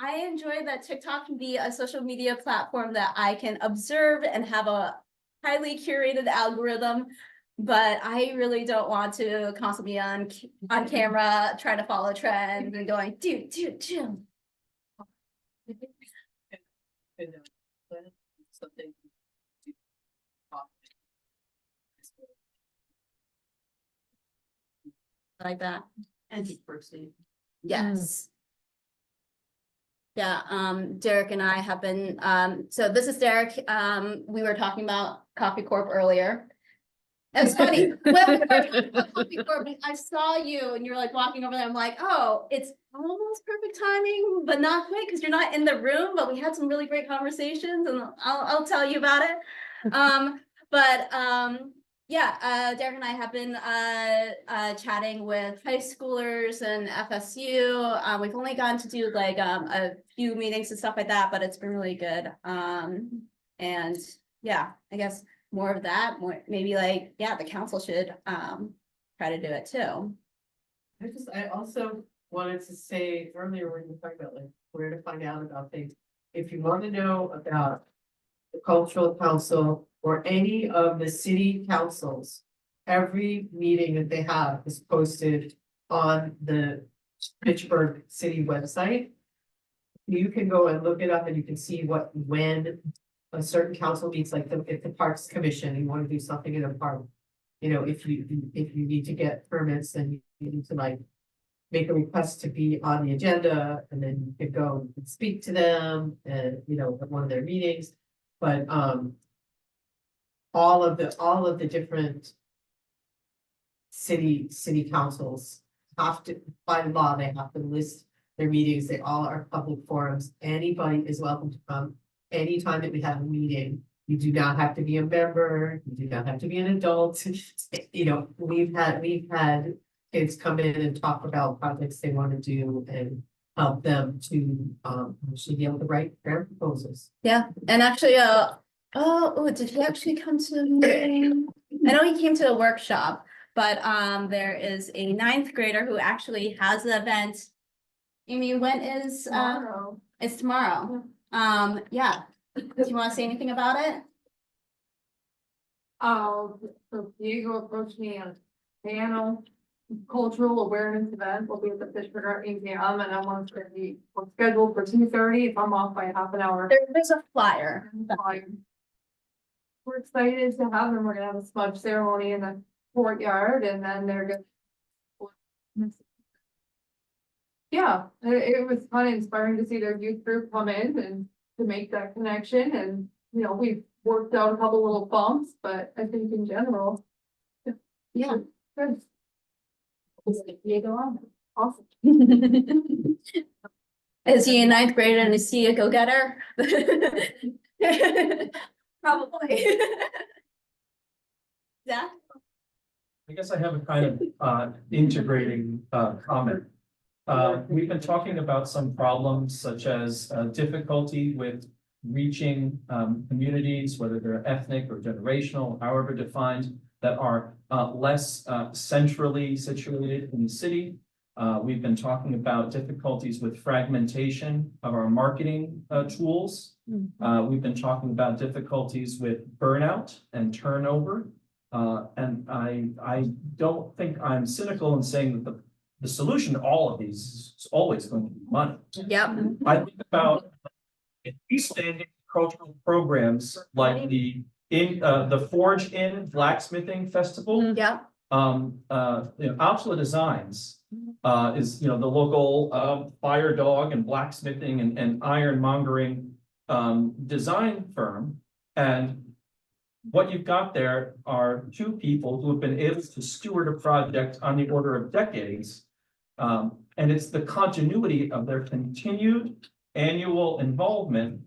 I enjoy that TikTok can be a social media platform that I can observe and have a highly curated algorithm, but I really don't want to constantly be on camera trying to follow trends and going do. something. Like that. And diversity. Yes. Yeah, Derek and I have been, so this is Derek, we were talking about Coffee Corp earlier. It was funny, well, we were talking about Coffee Corp, I saw you and you were like walking over there, I'm like, oh, it's almost perfect timing, but not quite, because you're not in the room, but we had some really great conversations, and I'll tell you about it. Yeah, Derek and I have been chatting with high schoolers and FSU. We've only gotten to do like a few meetings and stuff like that, but it's been really good. And yeah, I guess more of that, more maybe like, yeah, the council should try to do it too. I also wanted to say earlier when you were talking about like where to find out about things. If you want to know about the cultural council or any of the city councils, every meeting that they have is posted on the Pittsburgh city website. You can go and look it up and you can see when a certain council meets, like if the Parks Commission, you want to do something in a park. You know, if you need to get permits, then you need to like make a request to be on the agenda, and then you could go and speak to them and, you know, at one of their meetings. But all of the different city councils have to, by law, they have to list their meetings. They all are public forums. Anybody is welcome to come anytime that we have a meeting. You do not have to be a member, you do not have to be an adult. You know, we've had kids come in and talk about projects they want to do and help them to actually be able to write their proposals. Yeah, and actually, did he actually come to the meeting? I know he came to a workshop, but there is a 9th grader who actually has the event. Amy, when is Tomorrow. It's tomorrow. Yeah. Do you want to say anything about it? So Diego approached me on panel, cultural awareness event will be at the Pittsburgh Art Museum, and I want to be scheduled for 2:30. If I'm off by half an hour. There's a flyer. We're excited to have them. We're gonna have a smudge ceremony in the courtyard, and then they're gonna. Yeah, it was fun and inspiring to see their youth group come in and to make that connection, and, you know, we've worked out a couple little bumps, but I think in general. Yeah. Good. Diego on. Awesome. Is he a 9th grader and is he a go-getter? Probably. Zach? I guess I have a kind of integrating comment. We've been talking about some problems such as difficulty with reaching communities, whether they're ethnic or generational, however defined, that are less centrally situated in the city. We've been talking about difficulties with fragmentation of our marketing tools. We've been talking about difficulties with burnout and turnover. And I don't think I'm cynical in saying that the solution to all of these is always going to be money. Yep. I think about freestanding cultural programs like the Forge Inn Blacksmithing Festival. Yep. Outlet Designs is, the local fire dog and blacksmithing and ironmongering design firm. And what you've got there are two people who have been able to steward a project on the order of decades. And it's the continuity of their continued annual involvement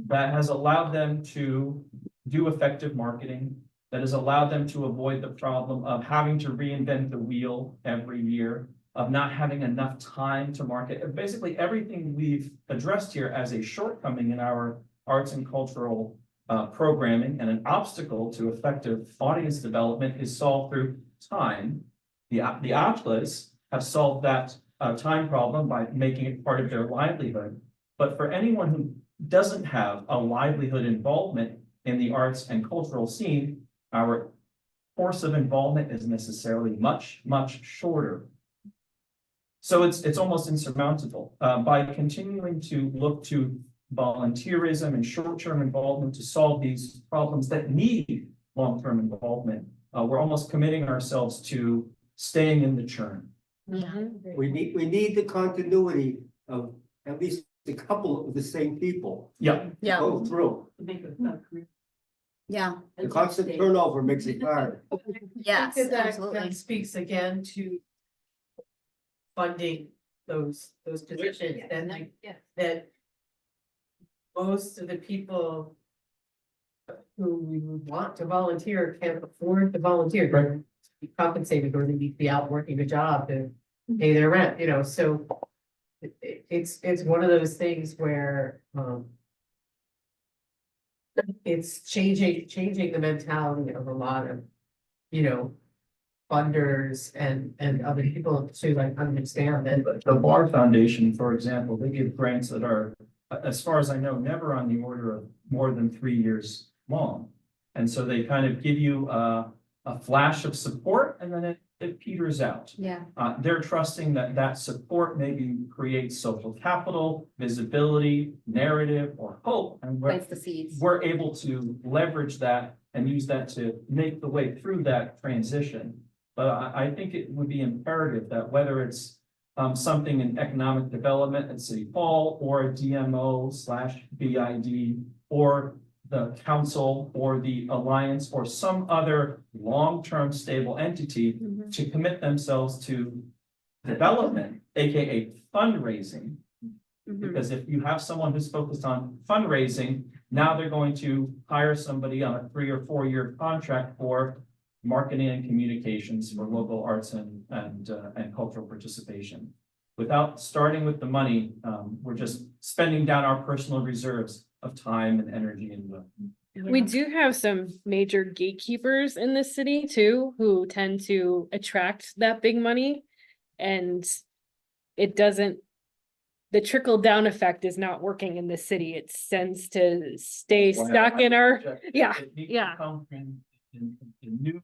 that has allowed them to do effective marketing, that has allowed them to avoid the problem of having to reinvent the wheel every year, of not having enough time to market. Basically, everything we've addressed here as a shortcoming in our arts and cultural programming and an obstacle to effective audience development is solved through time. The outlets have solved that time problem by making it part of their livelihood. But for anyone who doesn't have a livelihood involvement in the arts and cultural scene, our course of involvement is necessarily much, much shorter. So it's almost insurmountable. By continuing to look to volunteerism and short-term involvement to solve these problems that need long-term involvement. We're almost committing ourselves to staying in the churn. We need the continuity of at least a couple of the same people Yeah, Yeah, go through. Make a career. yeah, The constant turnover makes it hard. yes, That- absolutely. That speaks again to funding those positions and like, that most of the people who we would want to volunteer can't afford to volunteer. They're to be compensated, or they need to be out working a job to pay their rent, you know, so it's one of those things where, it's changing the mentality of a lot of, you know, funders and other people to like understand that. the Bar Foundation, for example, they give grants that are, as far as I know, never on the order of more than 3 years long. And so they kind of give you a flash of support and then it peters out. Yeah. They're trusting that that support maybe creates social capital, visibility, narrative, or hope. And Plants the seeds. we're able to leverage that and use that to make the way through that transition. But I think it would be imperative that whether it's something in economic development at City Hall or a DMO/BID or the council or the alliance or some other long-term stable entity to commit themselves to development, AKA fundraising. Because if you have someone who's focused on fundraising, now they're going to hire somebody on a 3 or 4 year contract for marketing and communications for local arts and cultural participation. Without starting with the money, we're just spending down our personal reserves of time and energy and We do have some major gatekeepers in this city too, who tend to attract that big money. And it doesn't, the trickle down effect is not working in the city. It tends to stay stuck in our, yeah, It needs to yeah. come in new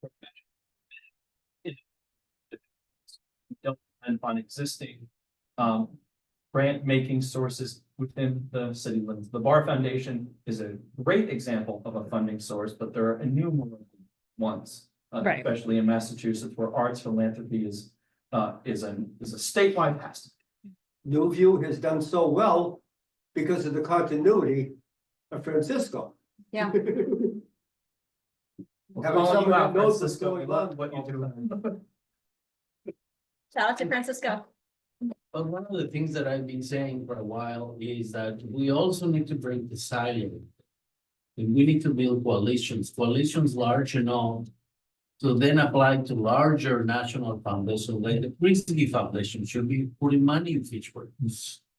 profession. Don't depend on existing grant making sources within the city limits. The Bar Foundation is a great example of a funding source, but there are innumerable ones. Right. Especially in Massachusetts, where arts philanthropy is a statewide pastime. Newview has done so well because of the continuity of Francisco. Yeah. Having Calling someone you that out, knows what's Francisco, we going love on. what you do. Shout out to Francisco. But one of the things that I've been saying for a while is that we also need to break the silo. And we need to build coalitions large enough to then apply to larger national foundations, like the Christie Foundation should be putting money in Fitchburg,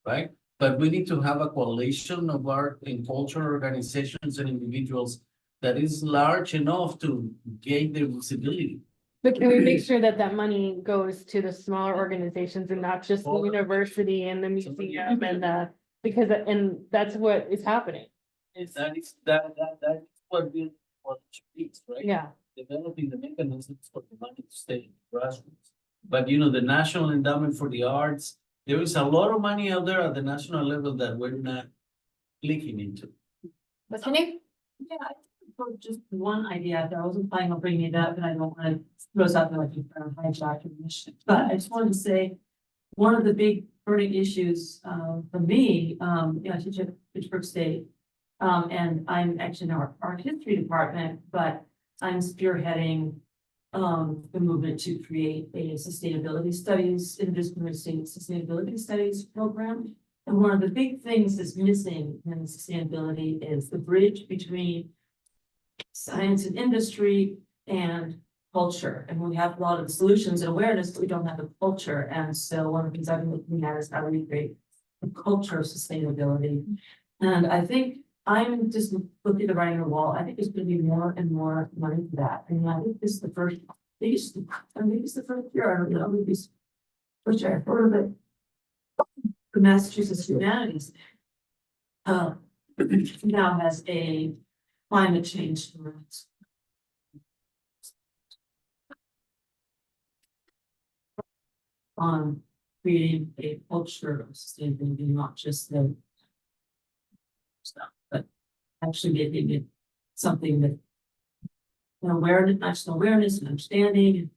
right? But we need to have a coalition of art and culture organizations and individuals that is large enough to gain their visibility. But can we make sure that that money goes to the smaller organizations and not just the university and the museum and the, because, and that's what is happening. That is what we want to reach, right? Yeah. Developing the mechanisms for the money to stay in the grassroots. But you know, the National Endowment for the Arts, there is a lot of money out there at the national level that we're not clicking into. What's your name? Yeah, I throw just one idea out there. I wasn't planning on bringing it up, and I don't want to throw something like you've hijacked your mission. But I just wanted to say, one of the big burning issues for me, I teach at Fitchburg State, and I'm actually in our art history department, but I'm spearheading the movement to create a sustainability studies, interdisciplinary sustainability studies program. And one of the big things that's missing in sustainability is the bridge between science and industry and culture. And we have a lot of the solutions and awareness, but we don't have the culture. And so one of the things I've been looking at is how do we create the culture of sustainability. And I think I'm just looking at the writing on the wall. I think there's going to be more and more money for that. And I think this is the first, maybe it's the first year, I don't know, maybe it's first year I've heard of it. The Massachusetts Humanities now has a climate change grant. On creating a culture of sustainability, not just the stuff, but actually making it something that awareness, national awareness and understanding,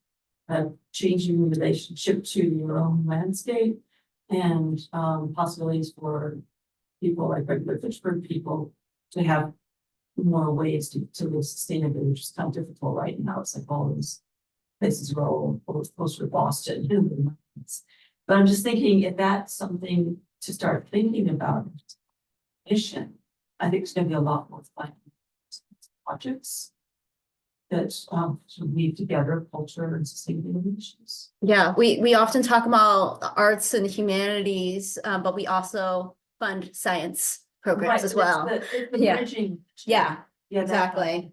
changing the relationship to your own landscape and possibilities for people like regular Fitchburg people to have more ways to live sustainably, which is kind of difficult right now. It's like all these places are all closer to Boston. But I'm just thinking if that's something to start thinking about, mission, I think it's gonna be a lot more fun. Projects that sort of weave together culture and sustainability issues. Yeah, we often talk about the arts and humanities, but we also fund science programs as well. It's the Yeah. bridging. Yeah, Yeah, exactly.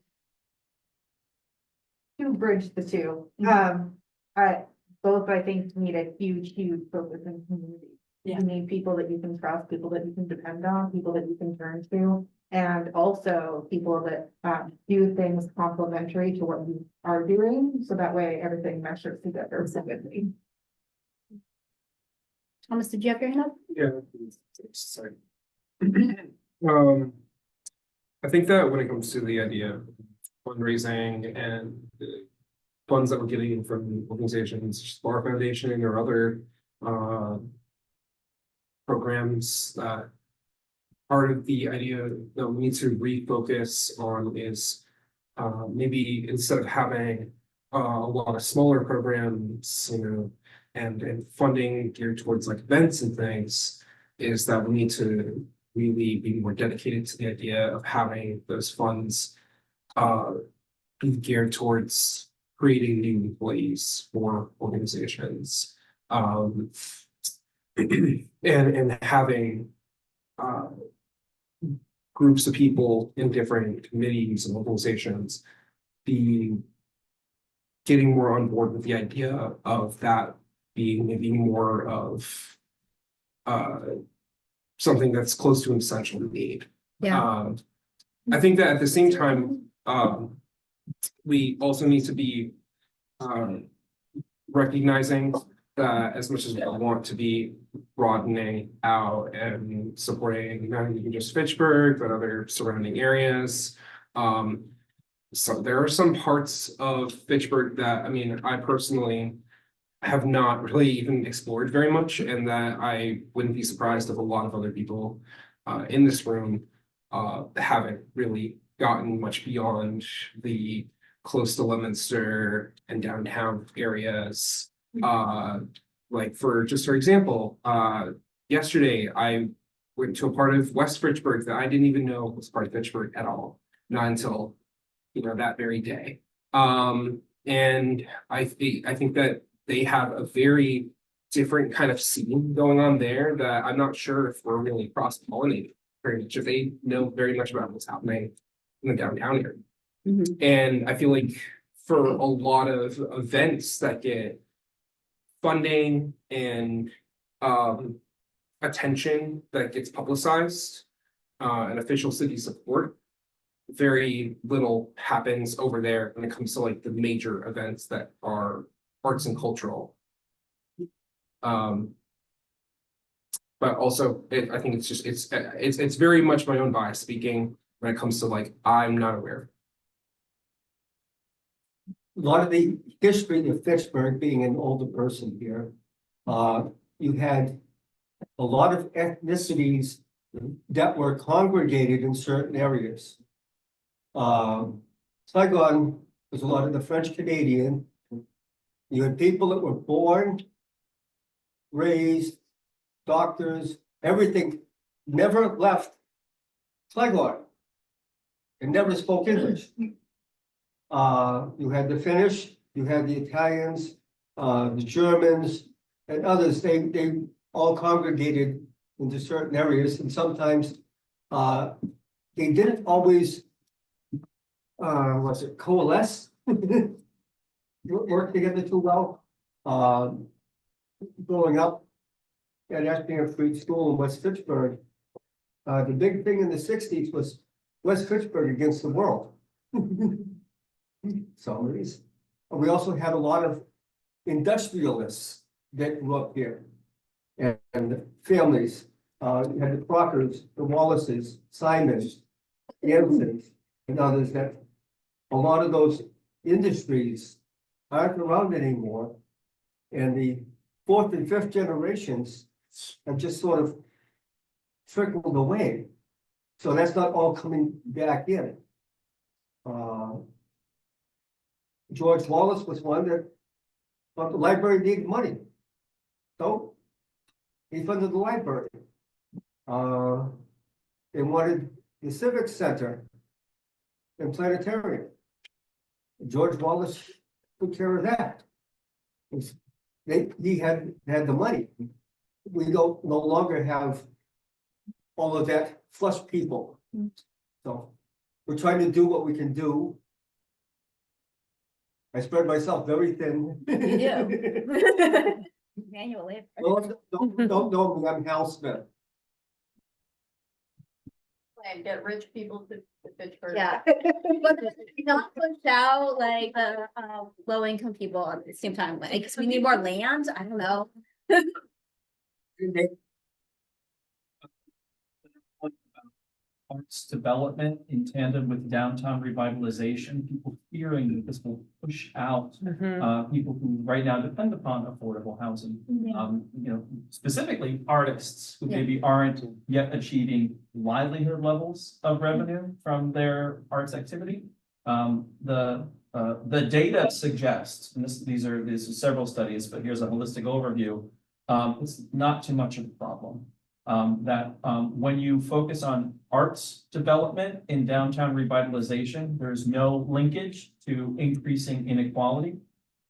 To bridge the two, both I think need a huge focus in community. Yeah. You need people that you can trust, people that you can depend on, people that you can turn to. And also people that do things complementary to what you are doing, so that way everything meshes together fluidly. Thomas, did you have your hand up? Yeah. Sorry. I think that when it comes to the idea of fundraising and the funds that we're getting from organizations, such as Bar Foundation or other programs, that part of the idea that we need to refocus on is maybe instead of having a lot of smaller programs, and funding geared towards like events and things, is that we need to really be more dedicated to the idea of having those funds be geared towards creating new employees for organizations, and having groups of people in different committees and organizations be getting more on board with the idea of that being maybe more of something that's close to an essential need. Yeah. I think that at the same time, we also need to be recognizing that as much as we want to be broadening out and supporting not even just Fitchburg, but other surrounding areas. So there are some parts of Fitchburg that, I mean, I personally have not really even explored very much, and that I wouldn't be surprised if a lot of other people in this room haven't really gotten much beyond the close to Leominster and downtown areas. Like for example, yesterday I went to a part of West Fitchburg that I didn't even know was part of Fitchburg at all, not until that very day. And I think that they have a very different kind of scene going on there that I'm not sure if we're really cross-pollinating very much, if they know very much about what's happening in the downtown area. And I feel like for a lot of events that get funding and attention that gets publicized and official city support, very little happens over there when it comes to like the major events that are arts and cultural. But also I think it's just it's very much my own bias speaking when it comes to like I'm not aware. A lot of the history of Fitchburg, being an older person here, you had a lot of ethnicities that were congregated in certain areas. Saigon was a lot of the French Canadian. You had people that were born, raised, doctors, everything, never left Saigon and never spoke English. You had the Finnish, you had the Italians, the Germans, and others. They all congregated into certain areas, and sometimes they didn't always coalesce, work together too well. Growing up at Ashby Free School in West Fitchburg, the big thing in the 60s was West Fitchburg against the world. Summaries. We also had a lot of industrialists that grew up here, and families You had the Crockers, the Wallaces, Simons, Ansons, and others that a lot of those industries aren't around anymore. And the fourth and fifth generations have just sort of trickled away. So that's not all coming back in. George Wallace was one that thought the library needed money. So he funded the library. They wanted the Civic Center and Planetarium. George Wallace took care of that. He had the money. We don't no longer have all of that flush people. So we're trying to do what we can do. I spread myself very thin. You do. Manual labor. Well, don't know me, I'm Hal Smith. And get rich people to Pittsburgh. Yeah. But not push out like the low income people at the same time, like, because we need more land, I don't know. Arts development in tandem with downtown revitalization, people fearing that this will push out people who right now depend upon affordable housing. You know, specifically artists who maybe aren't yet achieving livelihood levels of revenue from their arts activity. The data suggests, and these are several studies, but here's a holistic overview. It's not too much of a problem. When you focus on arts development in downtown revitalization, there's no linkage to increasing inequality.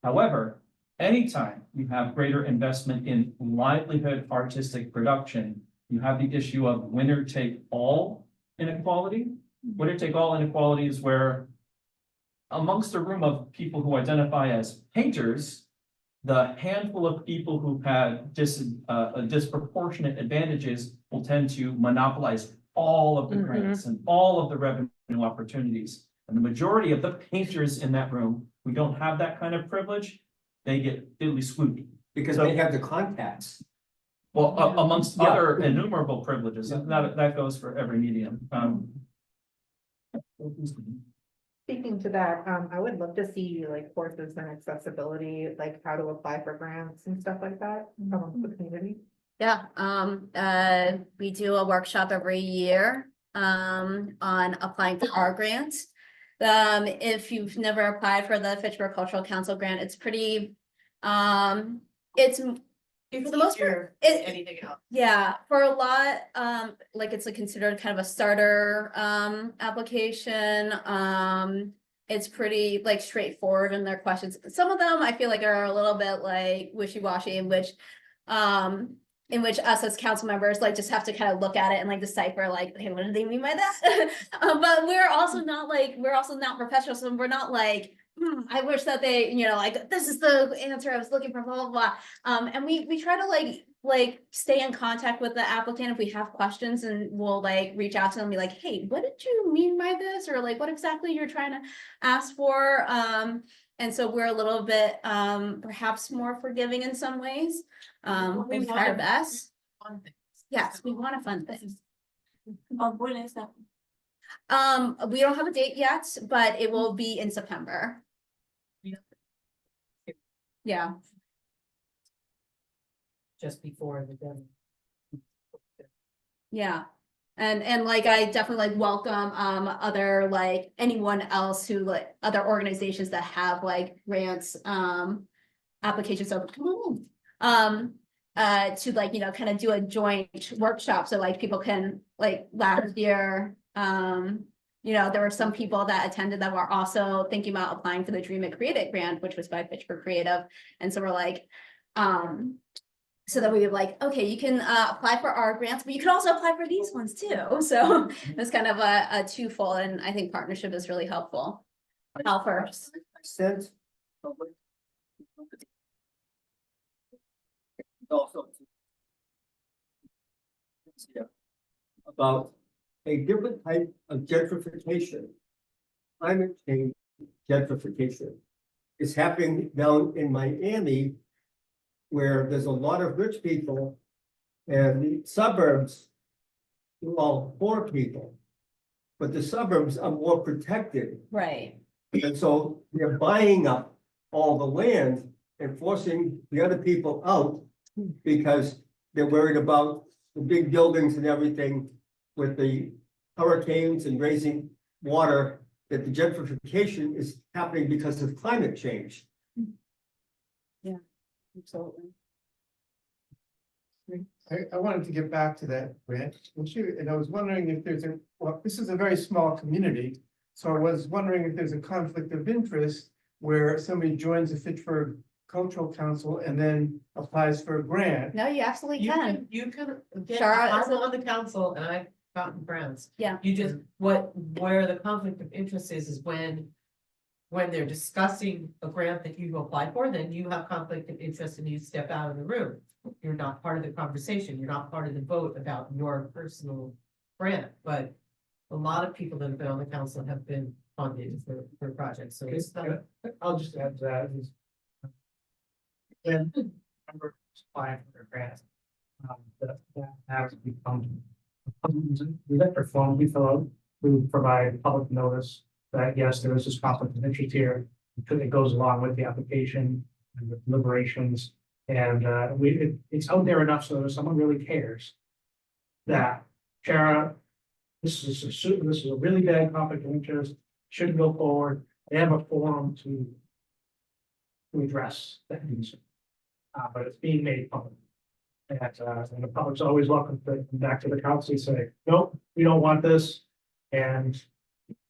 However, anytime you have greater investment in livelihood artistic production, you have the issue of winner take all inequality. Winner take all inequality is where amongst a room of people who identify as painters, the handful of people who've had disproportionate advantages will tend to monopolize all of the grants and all of the revenue opportunities. And the majority of the painters in that room who don't have that kind of privilege, they get diddly swooped. Because they have the contacts. Well, amongst other innumerable privileges, that goes for every medium. Speaking to that, I would love to see like courses and accessibility, like how to apply for grants and stuff like that among the community. Yeah, we do a workshop every year on applying for our grants. If you've never applied for the Fitchburg Cultural Council grant, it's pretty, it's for the most part, anything else. yeah, for a lot, like it's considered kind of a starter application. It's pretty like straightforward in their questions. Some of them I feel like are a little bit like wishy-washy, in which us as council members like just have to kind of look at it and like decipher like, hey, what do they mean by that? But we're also not professionals, so we're not like, I wish that they, you know, like, this is the answer I was looking for, blah, blah, blah. And we try to like stay in contact with the applicant if we have questions, and we'll like reach out to them and be like, hey, what did you mean by this? Or like, what exactly you're trying to ask for? And so we're a little bit, perhaps more forgiving in some ways. We try our best. Yes, we want to fund things. When is that? We don't have a date yet, but it will be in September. Yeah. Just before the deadline. Yeah. And like, I definitely like welcome, other, like anyone else who like other organizations that have like grants, applications open. Come on. To like, you know, kind of do a joint workshop. So like people can like last year, you know, there were some people that attended that were also thinking about applying for the Dream It Create It grant, which was by Fitchburg Creative. And so we're like, so that we were like, okay, you can apply for our grants, but you can also apply for these ones too. So it's kind of a twofold, and I think partnership is really helpful. How first? I sent also about a different type of gentrification. Climate change gentrification is happening down in Miami, where there's a lot of rich people And the suburbs, well, poor people. But the suburbs are more protected. Right. And so they're buying up all the land and forcing the other people out because they're worried about the big buildings and everything with the hurricanes and raising water, that the gentrification is happening because of climate change. Absolutely. I wanted to get back to that, Grant, and I was wondering if there's well, this is a very small community. So I was wondering if there's a conflict of interest where somebody joins the Fitchburg Cultural Council and then applies for a grant. No, you absolutely You can. can, you can, again, Shara, I'm is it- on the council and I've gotten grants. Yeah. You just, where the conflict of interest is when they're discussing a grant that you apply for, then you have conflict of interest and you step out of the room. You're not part of the conversation, you're not part of the vote about your personal grant, but a lot of people that have been on the council have been funded for projects, so it's not. I'll just add to that is. When members apply for a grant, that has become. We let our form be filled out, we provide public notice that yes, there is this conflict of interest here. Because it goes along with the application and the deliberations, and it's out there enough so that if someone really cares. That, Shara, this is a really bad conflict of interest, should go forward, they have a forum to address that concern. But it's being made public. And the public's always welcome to come back to the council and say, nope, we don't want this. And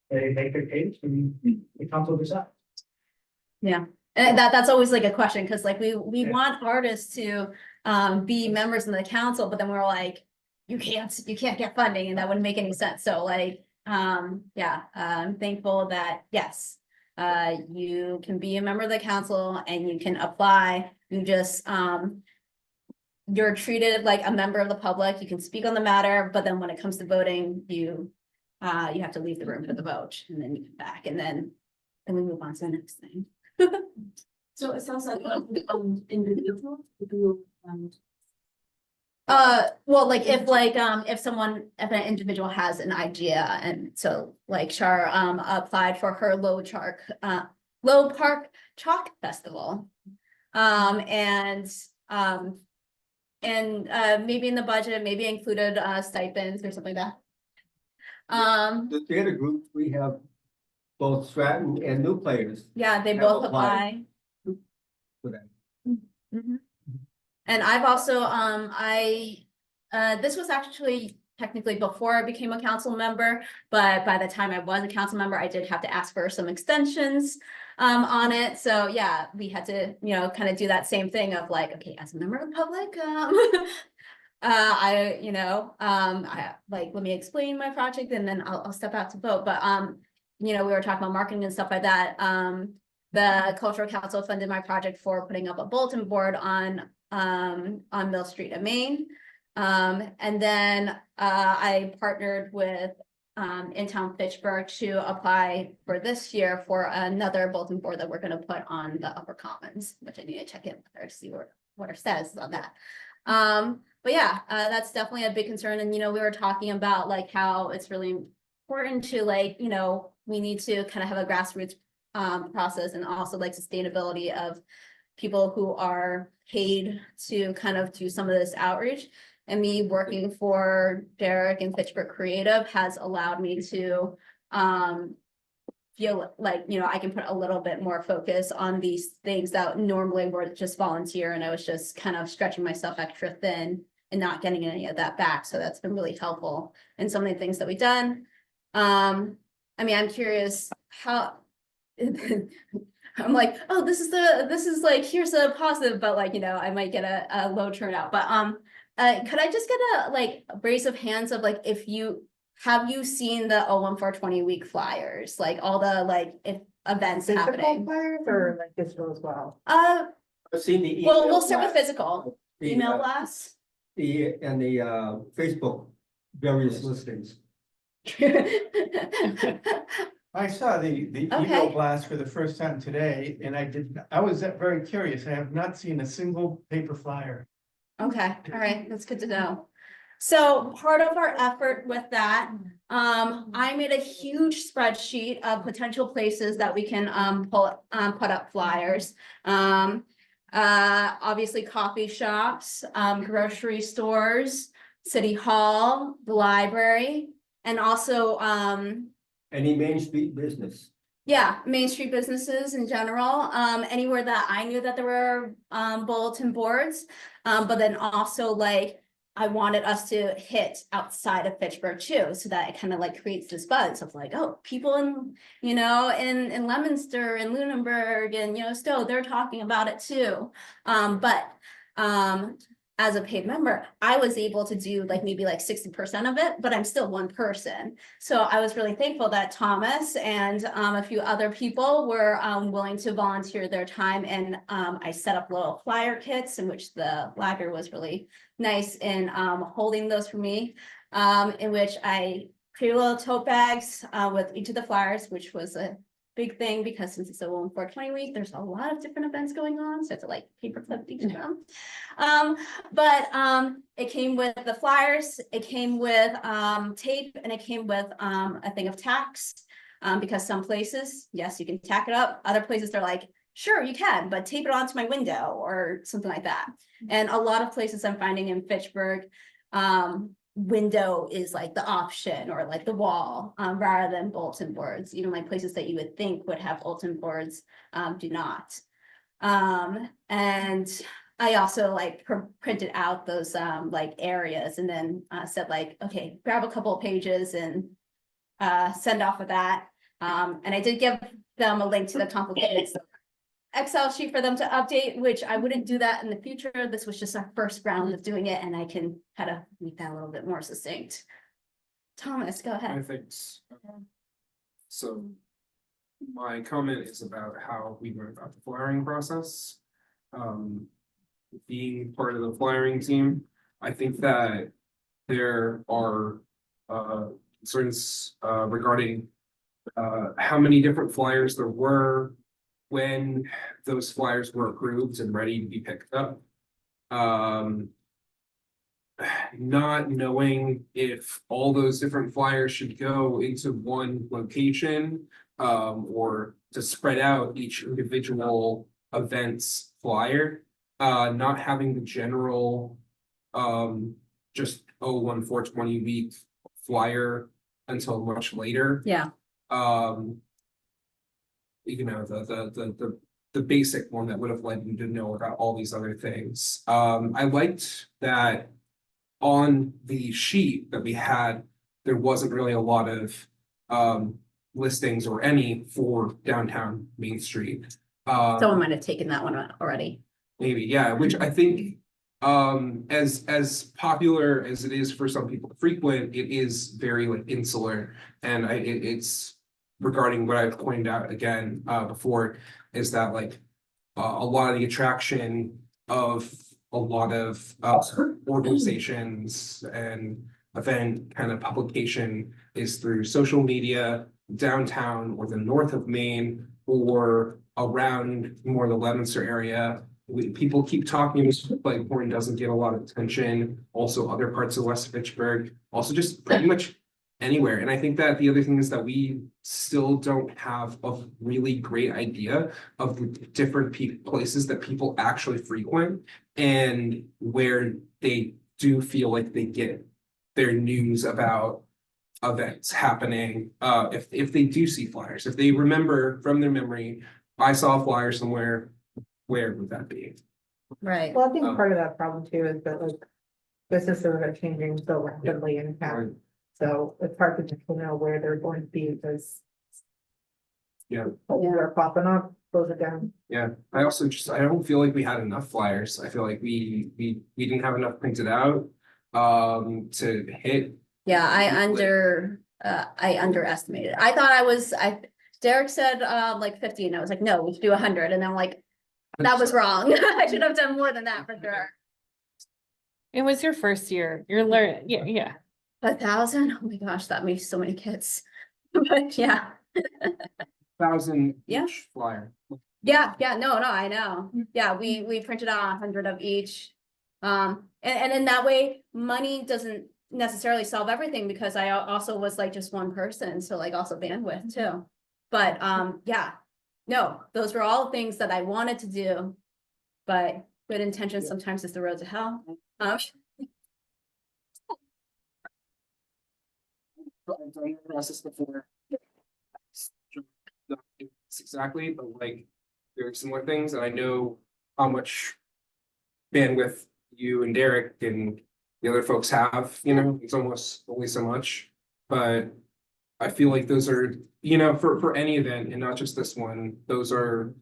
they make their case and the council decides. Yeah, and that's always like a question, because like we Yeah. want artists to be members of the council, but then we're like, you can't get funding, and that wouldn't make any sense. So like, yeah, I'm thankful that yes, you can be a member of the council and you can apply. You just you're treated like a member of the public. You can speak on the matter, but then when it comes to voting, you have to leave the room for the vote, and then you come back, and then we move on to the next thing. So it sounds like individual, Well, like if an individual has an idea, and so like Char applied for her Low Park Chalk Festival. And maybe in the budget, maybe included stipends or something like that. The theater group, we have both Stratton and new players Yeah, they Have both applied. apply. for that. Mhm. And I've also, this was actually technically before I became a council member, but by the time I was a council member, I did have to ask for some extensions on it. So yeah, we had to, kind of do that same thing of like, okay, as a member of the public, I like, let me explain my project and then I'll step out to vote. But, we were talking about marketing and stuff like that. The Cultural Council funded my project for putting up a bulletin board on Mill Street in Maine. And then I partnered with in town Fitchburg to apply for this year for another bulletin board that we're going to put on the Upper Commons, which I need to check in with her to see what it says on that. But yeah, that's definitely a big concern. And we were talking about like how it's really important to like, we need to kind of have a grassroots process, and also like sustainability of people who are paid to kind of do some of this outreach. And me working for Derek and Fitchburg Creative has allowed me to feel like, I can put a little bit more focus on these things that normally were just volunteer, and I was just kind of stretching myself extra thin and not getting any of that back. So that's been really helpful in some of the things that we've done. I'm curious how I'm like, oh, this is like, here's a positive, but like, I might get a low turnout. But could I just get a raise of hands of like, have you seen the 01420 week flyers, like all the events Physical happening? flyers or like digital as well? I've seen the. Well, email we'll start with blast, physical. the, Email blast. And the Facebook various listings. I saw the Okay. email blast for the first time today, and I was very curious. I have not seen a single paper flyer. Okay, all right, that's good to know. So part of our effort with that, I made a huge spreadsheet of potential places that we can put up flyers. Obviously coffee shops, grocery stores, city hall, the library, and also Any Main Street business. yeah, Main Street businesses in general, anywhere that I knew that there were bulletin boards. But then also like I wanted us to hit outside of Fitchburg too, so that it kind of like creates this buzz of like, oh, people in, you know, in Leominster and Lunenburg and, you know, Stowe, they're talking about it too. But as a paid member, I was able to do like maybe like 60% of it, but I'm still one person. So I was really thankful that Thomas and a few other people were willing to volunteer their time. And I set up little flyer kits in which the library was really nice in holding those for me, in which I created little tote bags with each of the flyers, which was a big thing because since it's a Women 420 week, there's a lot of different events going on. So it's like paperclip each of them. But it came with the flyers, it came with tape, and it came with a thing of tacks. Because some places, yes, you can tack it up. Other places they're like, sure, you can, but tape it onto my window or something like that. And a lot of places I'm finding in Fitchburg, window is like the option or like the wall rather than bulletin boards. You know, like places that you would think would have bulletin boards do not. And I also like printed out those like areas and then said like, okay, grab a couple of pages and send off with that. And I did give them a link to the complicated Excel sheet for them to update, which I wouldn't do that in the future. This was just our first round of doing it, and I can kind of make that a little bit more succinct. Thomas, go I ahead. think so. My comment is about how we went about the flyering process. Being part of the flyering team, I think that there are concerns regarding how many different flyers there were when those flyers were approved and ready to be picked up. Not knowing if all those different flyers should go into one location or to spread out each individual event's flyer, not having the general just 420 week flyer until much later. Yeah. You know, the basic one that would have led you to know about all these other things. I liked that on the sheet that we had, there wasn't really a lot of listings or any for downtown Main Street. Someone might have taken that one already. Maybe, yeah, which I think as popular as it is for some people to frequent, it is very like insular, and it's regarding what I've pointed out again before, is that like a lot of the attraction of a lot of organizations and event kind of publication is through social media, downtown or the north of Maine, or around more the Leominster area. People keep talking, like Horn doesn't get a lot of attention. Also other parts of West Fitchburg, also just pretty much anywhere. And I think that the other thing is that we still don't have a really great idea of the different places that people actually frequent and where they do feel like they get their news about events happening. If they do see flyers, if they remember from their memory, I saw a flyer somewhere, where would that be? Right. Well, I think part of that problem too is that like businesses are changing so rapidly in town. So it's hard to know where they're going to be because they're popping up, close it down. Yeah, I also I don't feel like we had enough flyers. I feel like we didn't have enough printed out to hit. Yeah, I underestimated. I thought Derek said like 50 and I was like, no, we should do 100. And I'm like, that was wrong. I should have done more than that for sure. It was your first year. You're learning. Yeah. 1,000? Oh my gosh, that makes so many kids. But yeah. 1,000 Yeah. each flyer. Yeah, no, I know. Yeah, we printed out 100 of each. And in that way, money doesn't necessarily solve everything because I also was like just one person, so like also bandwidth too. But yeah, no, those were all things that I wanted to do, but good intention sometimes is the road to hell. I've done the process before. Not this exactly, but like there are similar things, and I know how much bandwidth you and Derek and the other folks have, you know, it's almost only so much. But I feel like those are, you know, for any event and not just this one, those are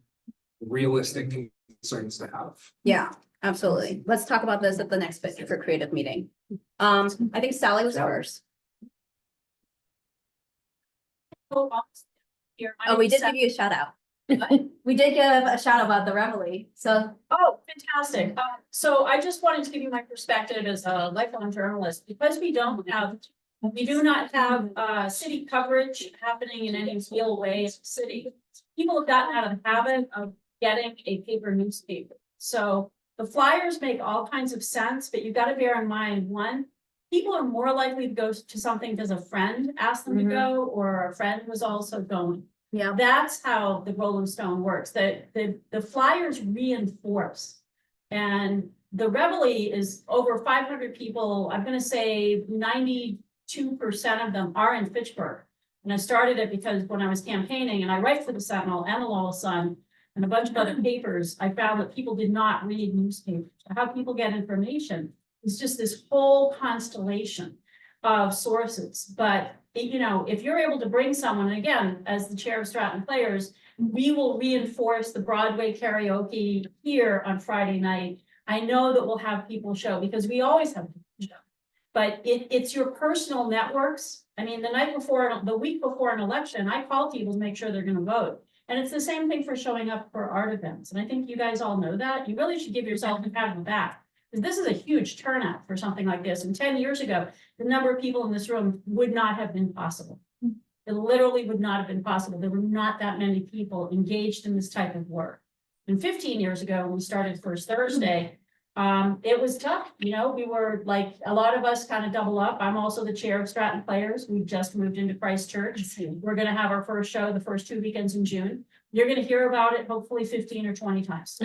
realistic concerns to have. Yeah, absolutely. Let's talk about this at the next Fit for Creative meeting. I think Sally was first. Oh, we did give you a shout out. We did give a shout out about the Reveille, so. Oh, fantastic. So I just wanted to give you my perspective as a lifelong journalist, because we do not have city coverage happening in any real way in the city. People have gotten out of the habit of getting a paper newspaper. So the flyers make all kinds of sense, but you've got to bear in mind, one, people are more likely to go to something because a friend asked them to go, or a friend was also going. Yeah. That's how the Rolling Stone works, that the flyers reinforce. And the Reveille is over 500 people. I'm gonna say 92% of them are in Fitchburg. And I started it because when I was campaigning, and I write for the Sentinel and the Lowell Sun and a bunch of other papers, I found that people did not read newspapers. How people get information is just this whole constellation of sources. But you know, if you're able to bring someone, and again, as the chair of Stratton Players, we will reinforce the Broadway karaoke here on Friday night. I know that we'll have people show, because we always have people show. But it's your personal networks. I mean, the week before an election, I call people to make sure they're gonna vote. And it's the same thing for showing up for art events. And I think you guys all know that. You really should give yourself a pat on the back. Because this is a huge turnout for something like this. And 10 years ago, the number of people in this room would not have been possible. It literally would not have been possible. There were not that many people engaged in this type of work. And 15 years ago, when we started First Thursday, it was tough. You know, we were like, a lot of us kind of double up. I'm also the chair of Stratton Players. We've just moved into Christchurch. We're going to have our first show the first 2 weekends in June. You're going to hear about it hopefully 15 or 20 times.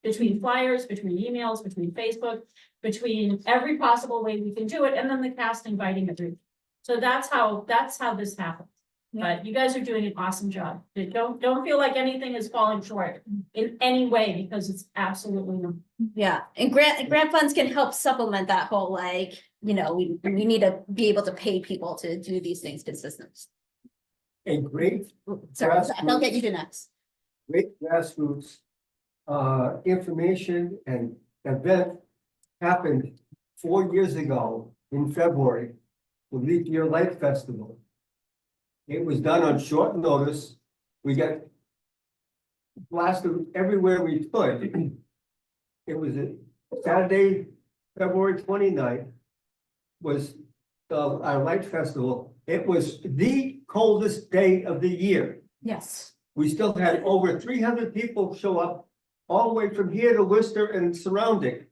Between flyers, between emails, between Facebook, between every possible way we can do it, and then the cast inviting a group. So that's how this happens. But you guys are doing an awesome job. Don't feel like anything is falling short in any way, because it's absolutely not. Yeah, and grant funds can help supplement that whole, like, you know, we need to be able to pay people to do these things consistently. A great Sorry, I'll get you to next. great grassroots information and event happened 4 years ago in February, the Leap Year Light Festival. It was done on short notice. We got blasted everywhere we could. It was a Saturday, February 29th, was our light festival. It was the coldest day of the year. Yes. We still had over 300 people show up all the way from here to Worcester and surrounding.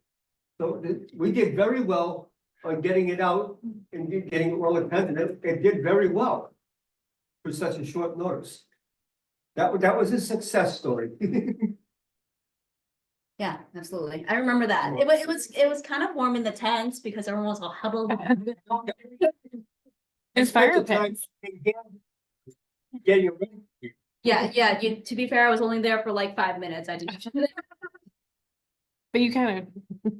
So we did very well on getting it out and getting it well attended. It did very well for such a short notice. That was a success story. Yeah, absolutely. I remember that. It was kind of warm in the tents because everyone was all huddled. It's fire pits. Getting ready. Yeah, to be fair, I was only there for like 5 minutes. I didn't. But you kind of.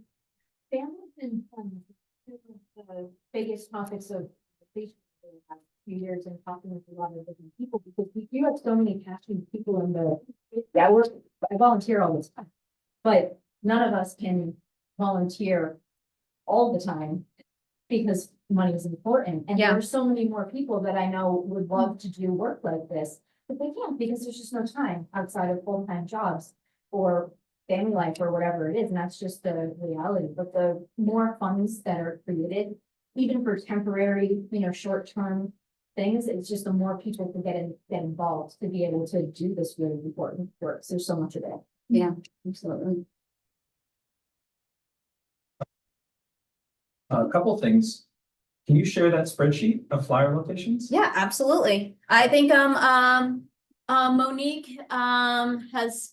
Family and the biggest topics of the last few years and talking with a lot of different people, because we do have so many passionate people in the, I volunteer all the time, but none of us can volunteer all the time because money is important. And there are so many more people that I know would love to do work like this, but they can't because there's just no time outside of full-time jobs or family life or whatever it is, and that's just the reality. But the more funds that are created, even for temporary, short-term things, it's just the more people can get involved to be able to do this really important work. So there's so much of it. Yeah, absolutely. A couple things. Can you share that spreadsheet of flyer locations? Yeah, absolutely. I think, Monique, has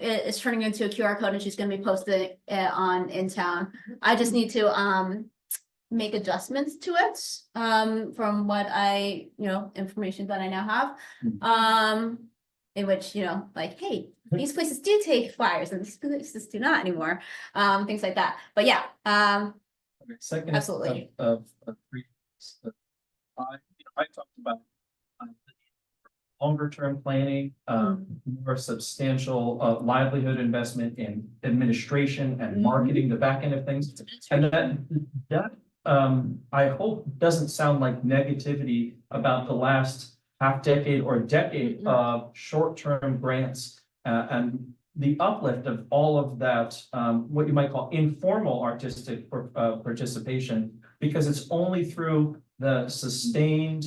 is turning into a QR code and she's gonna be posting it on in town. I just need to, make adjustments to it, from what information that I now have. In which, like, hey, these places do take flyers and these places do not anymore, things like that. But yeah, Okay, second. Absolutely. Of three. I talked about. Longer term planning, more substantial livelihood investment in administration and marketing, the back end of things. And that I hope doesn't sound like negativity about the last half decade or decade of short-term grants and the uplift of all of that, what you might call informal artistic participation, because it's only through the sustained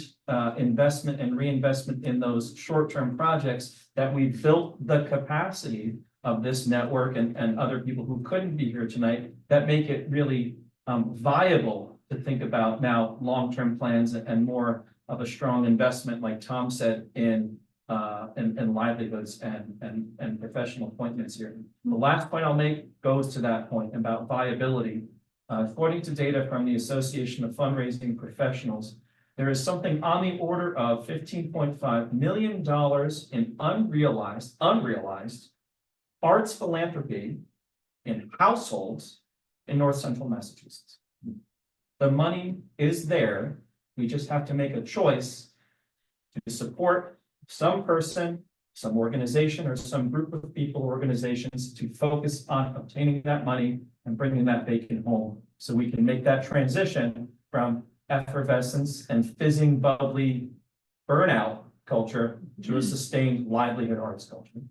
investment and reinvestment in those short-term projects that we've built the capacity of this network and other people who couldn't be here tonight that make it really viable to think about now long-term plans and more of a strong investment, like Tom said, in livelihoods and professional appointments here. The last point I'll make goes to that point about viability. According to data from the Association of Fundraising Professionals, there is something on the order of $15.5 million in unrealized arts philanthropy in households in North Central Massachusetts. The money is there. We just have to make a choice to support some person, some organization, or some group of people or organizations to focus on obtaining that money and bringing that bacon home, so we can make that transition from effervescence and fizzing, bubbly burnout culture to a sustained livelihood arts culture.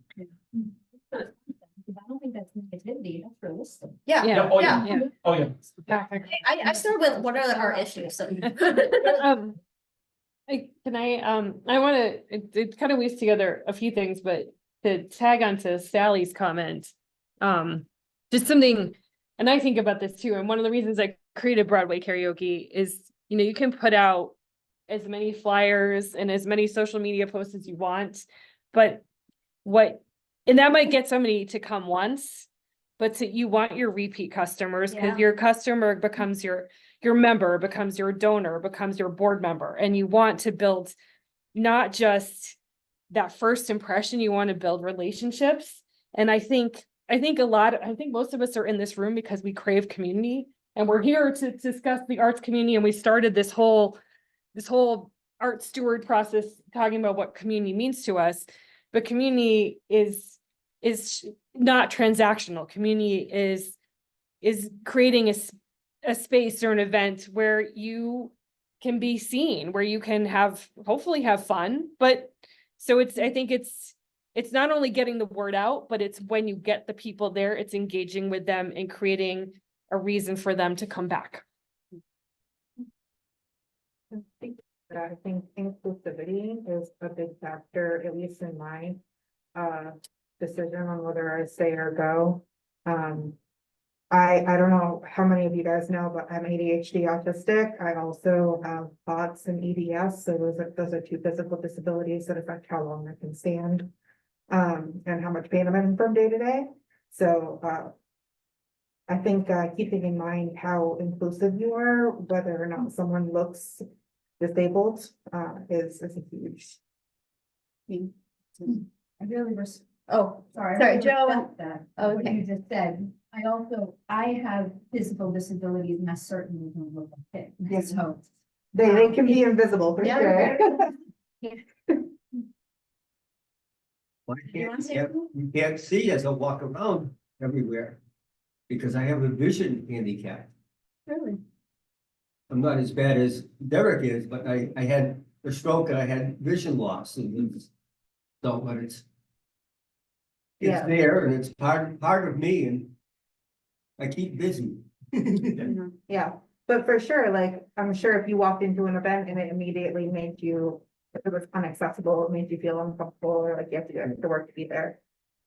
I don't think that's negativity, that's realistic. yeah, Yeah, oh yeah, oh yeah. I start with what are our issues? So I wanna, it kind of weaves together a few things, but to tag onto Sally's comment, just something, and I think about this too, and one of the reasons I created Broadway karaoke is, you can put out as many flyers and as many social media posts as you want, but and that might get somebody to come once, but you want your repeat customers, because your customer becomes your member, becomes your donor, becomes your board member, and you want to build not just that first impression, you want to build relationships. And I think most of us are in this room because we crave community, and we're here to discuss the arts community. And we started this whole art steward process talking about what community means to us, but community is not transactional. Community is creating a space or an event where you can be seen, where you can hopefully have fun. But so I think it's not only getting the word out, but it's when you get the people there, it's engaging with them and creating a reason for them to come back. I think inclusivity is a big factor, at least in my decision on whether I stay or go. I don't know how many of you guys know, but I'm ADHD autistic. I also have POTS and EDS, so those are two physical disabilities that affect how long I can stand, and how much pain I'm in from day to day. So I think keeping in mind how inclusive you are, whether or not someone looks disabled, is a huge thing. I really oh, sorry. Sorry, I really Joe. respect that, what Okay. you just said. I have physical disabilities and I certainly don't look like it. Yes. So. They can be invisible for Yeah. sure. Well, you can't see as I walk around everywhere because I have a vision handicap. Really? I'm not as bad as Derek is, but I had a stroke and I had vision loss and so, but it's Yeah. there and it's part of me and I keep busy. Yeah, but for sure, like, I'm sure if you walked into an event and it immediately made you, if it was inaccessible, it made you feel uncomfortable or like you have to do extra work to be there.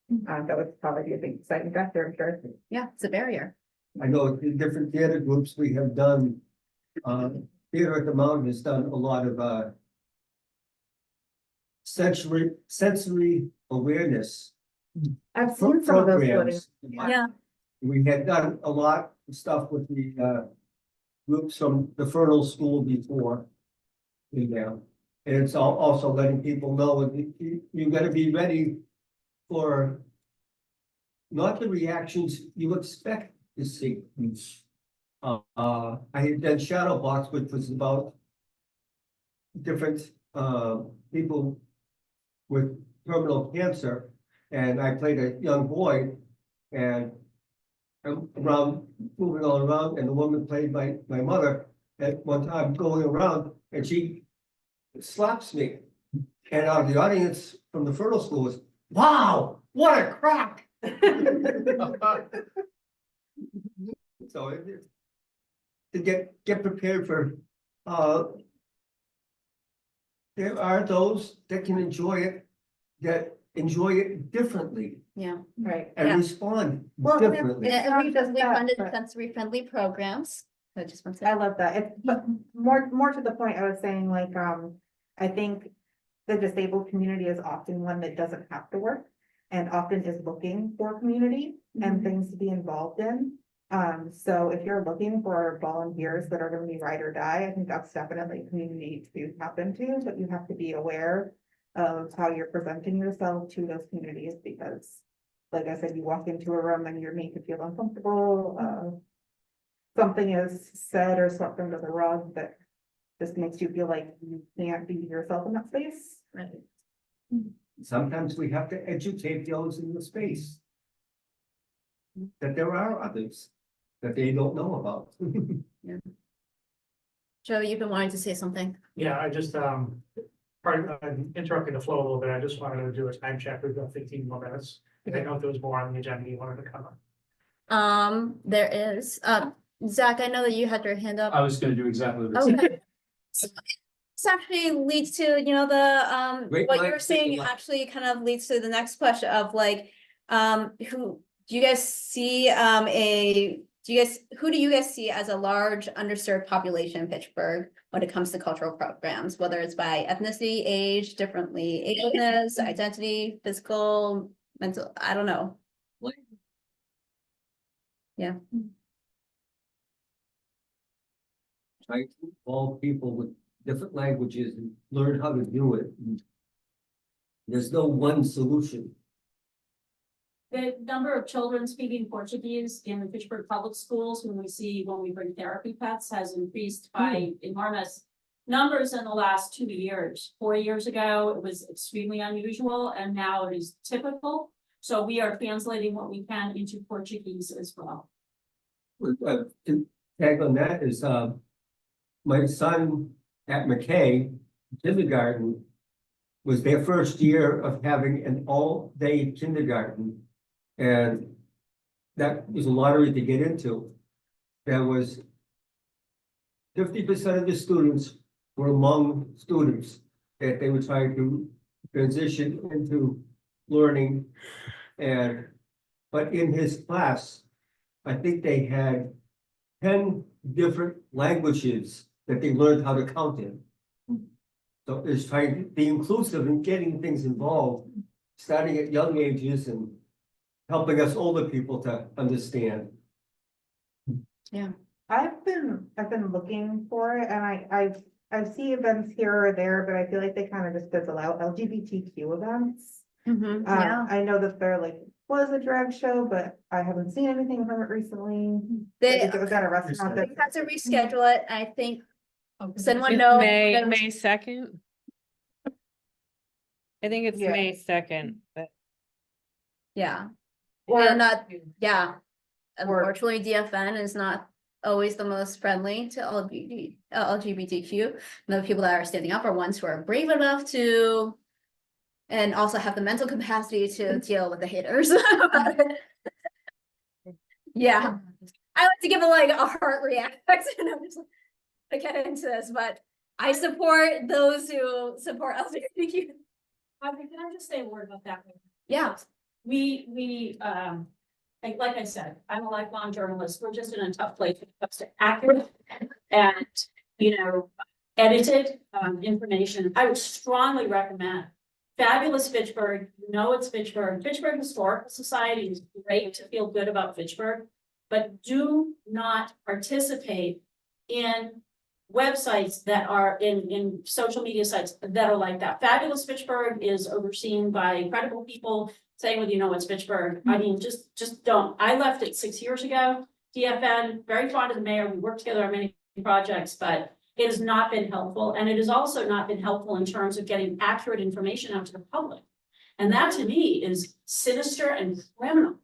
That would probably be a big exciting factor, I'm sure. Yeah, it's a barrier. I know in different theater groups, we have done, Theater at the Mountain has done a lot of, sensory awareness I've seen some of those programs. Yeah. We had done a lot of stuff with the, groups from the Fernal School before. Yeah, and it's also letting people know that you gotta be ready for not the reactions you expect to see. I had done Shadow Box, which was about different, people with terminal cancer, and I played a young boy, and I'm around, moving all around, and the woman played my mother at one time going around, and she slaps me. And out of the audience from the Fernal School was, wow, what a crack. So to get prepared for, there are those that can enjoy it, that enjoy it differently Yeah. Right. and Yeah. respond Well, differently. And not we just that, funded but- sensory friendly programs. I just want to I say, love that. It, but more to the point, I was saying like, I think the disabled community is often one that doesn't have to work and often is looking for community and things to be involved in. So if you're looking for volunteers that are gonna be ride or die, I think that's definitely a community to tap into, but you have to be aware of how you're presenting yourself to those communities because, like I said, you walk into a room and you're made to feel uncomfortable, something is said or swept under the rug that just makes you feel like you can't be yourself in that space. right. Sometimes we have to educate those in the space. That there are others that they don't know about. Joe, you've been wanting to say something. Yeah, I just, I'm interrupting the flow a little bit. I just wanted to do a time check. We've got 15 more minutes. I don't know if there was more on the agenda you wanted to cover. There is, Zach, I know that you had your hand up. I was gonna do exactly the same. Okay. So this actually leads to, you know, the, Great what you were minds think saying alike. actually kind of leads to the next question of like, who, do you guys see, who do you guys see as a large underserved population in Pittsburgh when it comes to cultural programs, whether it's by ethnicity, age, differently, ableness, identity, physical, mental, I don't know. Yeah. Trying to involve people with different languages and learn how to do it. There's no one solution. The number of children speaking Portuguese in the Pittsburgh public schools, when we bring therapy pets, has increased by enormous numbers in the last 2 years. 4 years ago, it was extremely unusual, and now it is typical. So we are translating what we can into Portuguese as well. To tag on that is, my son at McKay kindergarten was their first year of having an all-day kindergarten. And that was a lottery to get into. There was 50% of the students were Hmong students that they were trying to transition into learning. But in his class, I think they had 10 different languages that they learned how to count in. So it's trying to be inclusive and getting things involved, starting at young ages and helping us older people to understand. I've been looking for it and I see events here or there, but I feel like they kind of just fizzle out. LGBTQ events. Yeah. I know that there was a drag show, but I haven't seen anything from it recently. They, Like, it was at a restaurant they that. had to reschedule it, I think. Does anyone It's know? May 2nd. I think it's Yeah. May 2nd, but Yeah, Or- and yeah, unfortunately, DFN is not always the most friendly to LGBTQ. And the people that are standing up are ones who are brave enough to, and also have the mental capacity to deal with the haters. Yeah, I like to give it like a heart reaction. I'm just like, to get into this, but I support those who support LGBTQ. Can I just say a word about that? Yeah. We like I said, I'm a lifelong journalist. We're just in a tough place when it comes to accurate and, you know, edited information. I would strongly recommend Fabulous Fitchburg, you know it's Fitchburg. Fitchburg Historical Society is great to feel good about Fitchburg, but do not participate in websites that are in social media sites that are like that. Fabulous Fitchburg is overseen by credible people saying, well, you know, it's Fitchburg. I mean, just don't. I left it 6 years ago. DFN, very fond of the mayor. We worked together on many projects, but it has not been helpful. And it has also not been helpful in terms of getting accurate information out to the public. And that to me is sinister and criminal.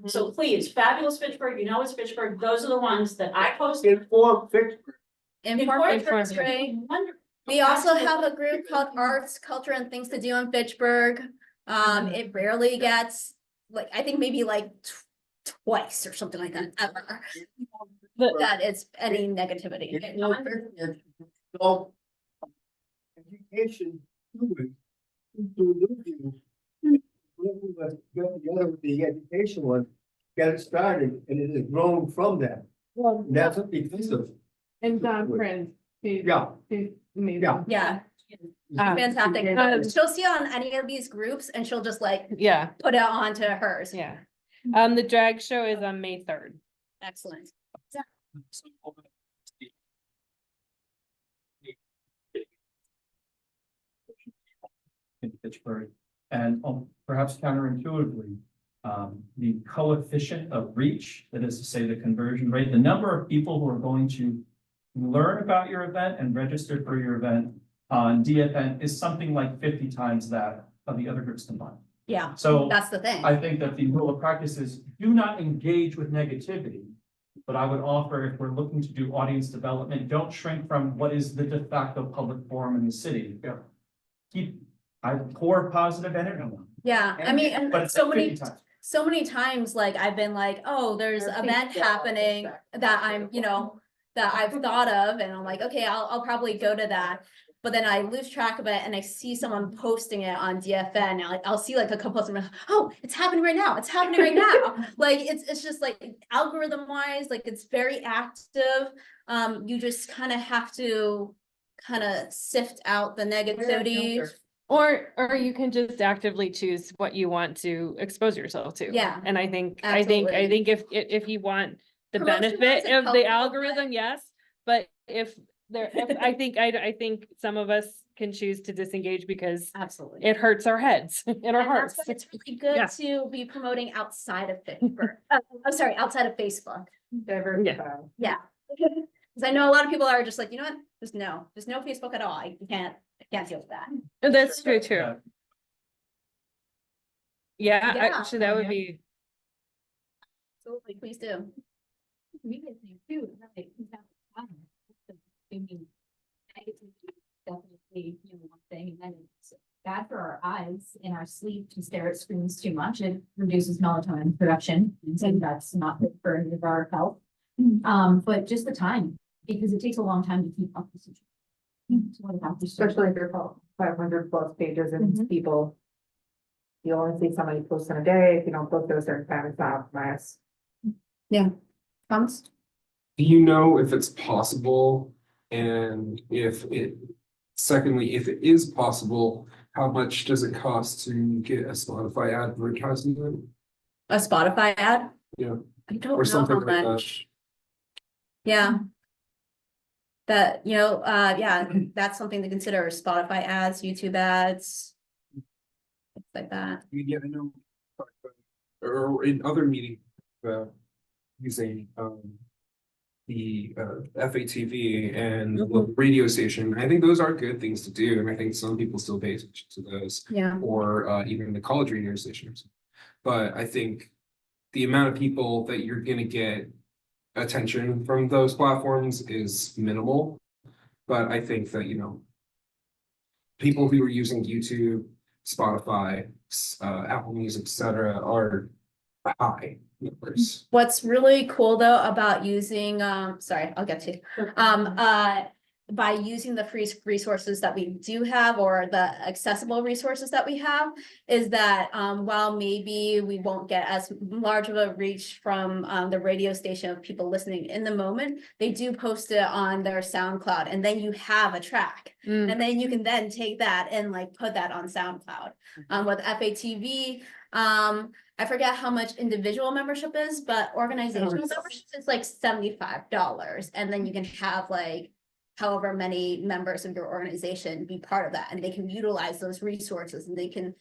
So please, Fabulous Fitchburg, you know it's Fitchburg. Those are the ones that I posted. Inform Fitchburg. Inform Fitchburg. We also have a group called Arts, Culture and Things to Do in Fitchburg. It rarely gets, like, I think maybe like twice or something like that ever. That it's any negativity. So, education, get together with the education one, get it started, and it has grown from that. Well, And that's what because of. and Don Prince, Yeah. he's amazing. Yeah. Yeah, fantastic. She'll see on any of these groups and she'll just like Yeah, put it onto hers. yeah. The drag show is on May 3rd. Excellent. In Pittsburgh, and perhaps counterintuitively, the coefficient of reach, that is to say, the conversion rate, the number of people who are going to learn about your event and register for your event on DFN is something like 50 times that of the other groups combined. Yeah, So that's the thing. I think that the rule of practice is do not engage with negativity. But I would offer, if we're looking to do audience development, don't shrink from what is the de facto public forum in the city. I pour positive energy. Yeah, I mean, But and so many, 50 times. so many times, like, I've been like, oh, there's an event happening that I'm, you know, that I've thought of, and I'm like, okay, I'll probably go to that. But then I lose track of it and I see someone posting it on DFN, and I'll see like a couple of them, oh, it's happening right now, it's happening right now. Like, it's just like algorithm wise, like it's very active. You just kind of have to kind of sift out the negativity. Or you can just actively choose what you want to expose yourself to. Yeah, And I think absolutely. if you want the Promotion benefit wise, of it's the helpful, algorithm, yes, but if I think some of us can choose to disengage because Absolutely. it hurts our heads and our And hearts. that's why it's really good Yeah. to be promoting outside of Facebook. I'm sorry, outside of Facebook. Yeah. Because I know a lot of people are just like, you know what, just no Facebook at all. I can't deal with that. And that's true too. Yeah, Yeah. actually, that would be. Absolutely, please do. Media thing too, right? I mean, negativity is definitely, you know, one thing, and then it's bad for our eyes and our sleep to stare at screens too much. It reduces melatonin production, and so that's not good for any of our health. But just the time, because it takes a long time to keep up the situation. Especially if you're 500 plus pages and people. You only see somebody post in a day. If you don't post at a certain time, it's not optimized. Yeah. Thomas? Do you know if it's possible, and secondly, if it is possible, how much does it cost to get a Spotify advertisement? A Spotify ad? Yeah, I don't or know something how like that. much. Yeah. That, you know, yeah, that's something to consider, Spotify ads, YouTube ads. Things like that. Yeah, I know. Or in other meetings, using the FATV and the radio station. I think those are good things to do, and I think some people still pay attention to those. Yeah. Or even the college radio stations. But I think the amount of people that you're gonna get attention from those platforms is minimal. But I think that, you know, people who are using YouTube, Spotify, Apple Music, etc., are high numbers. What's really cool though about using, sorry, I'll get to, by using the free resources that we do have, or the accessible resources that we have, is that while maybe we won't get as large of a reach from the radio station of people listening in the moment, they do post it on their SoundCloud, and then you have a track. And then you can then take that and like put that on SoundCloud. With FATV, I forget how much individual membership is, but organizational membership is like $75. And then you can have like however many members of your organization be part of that, and they can utilize those resources, and they can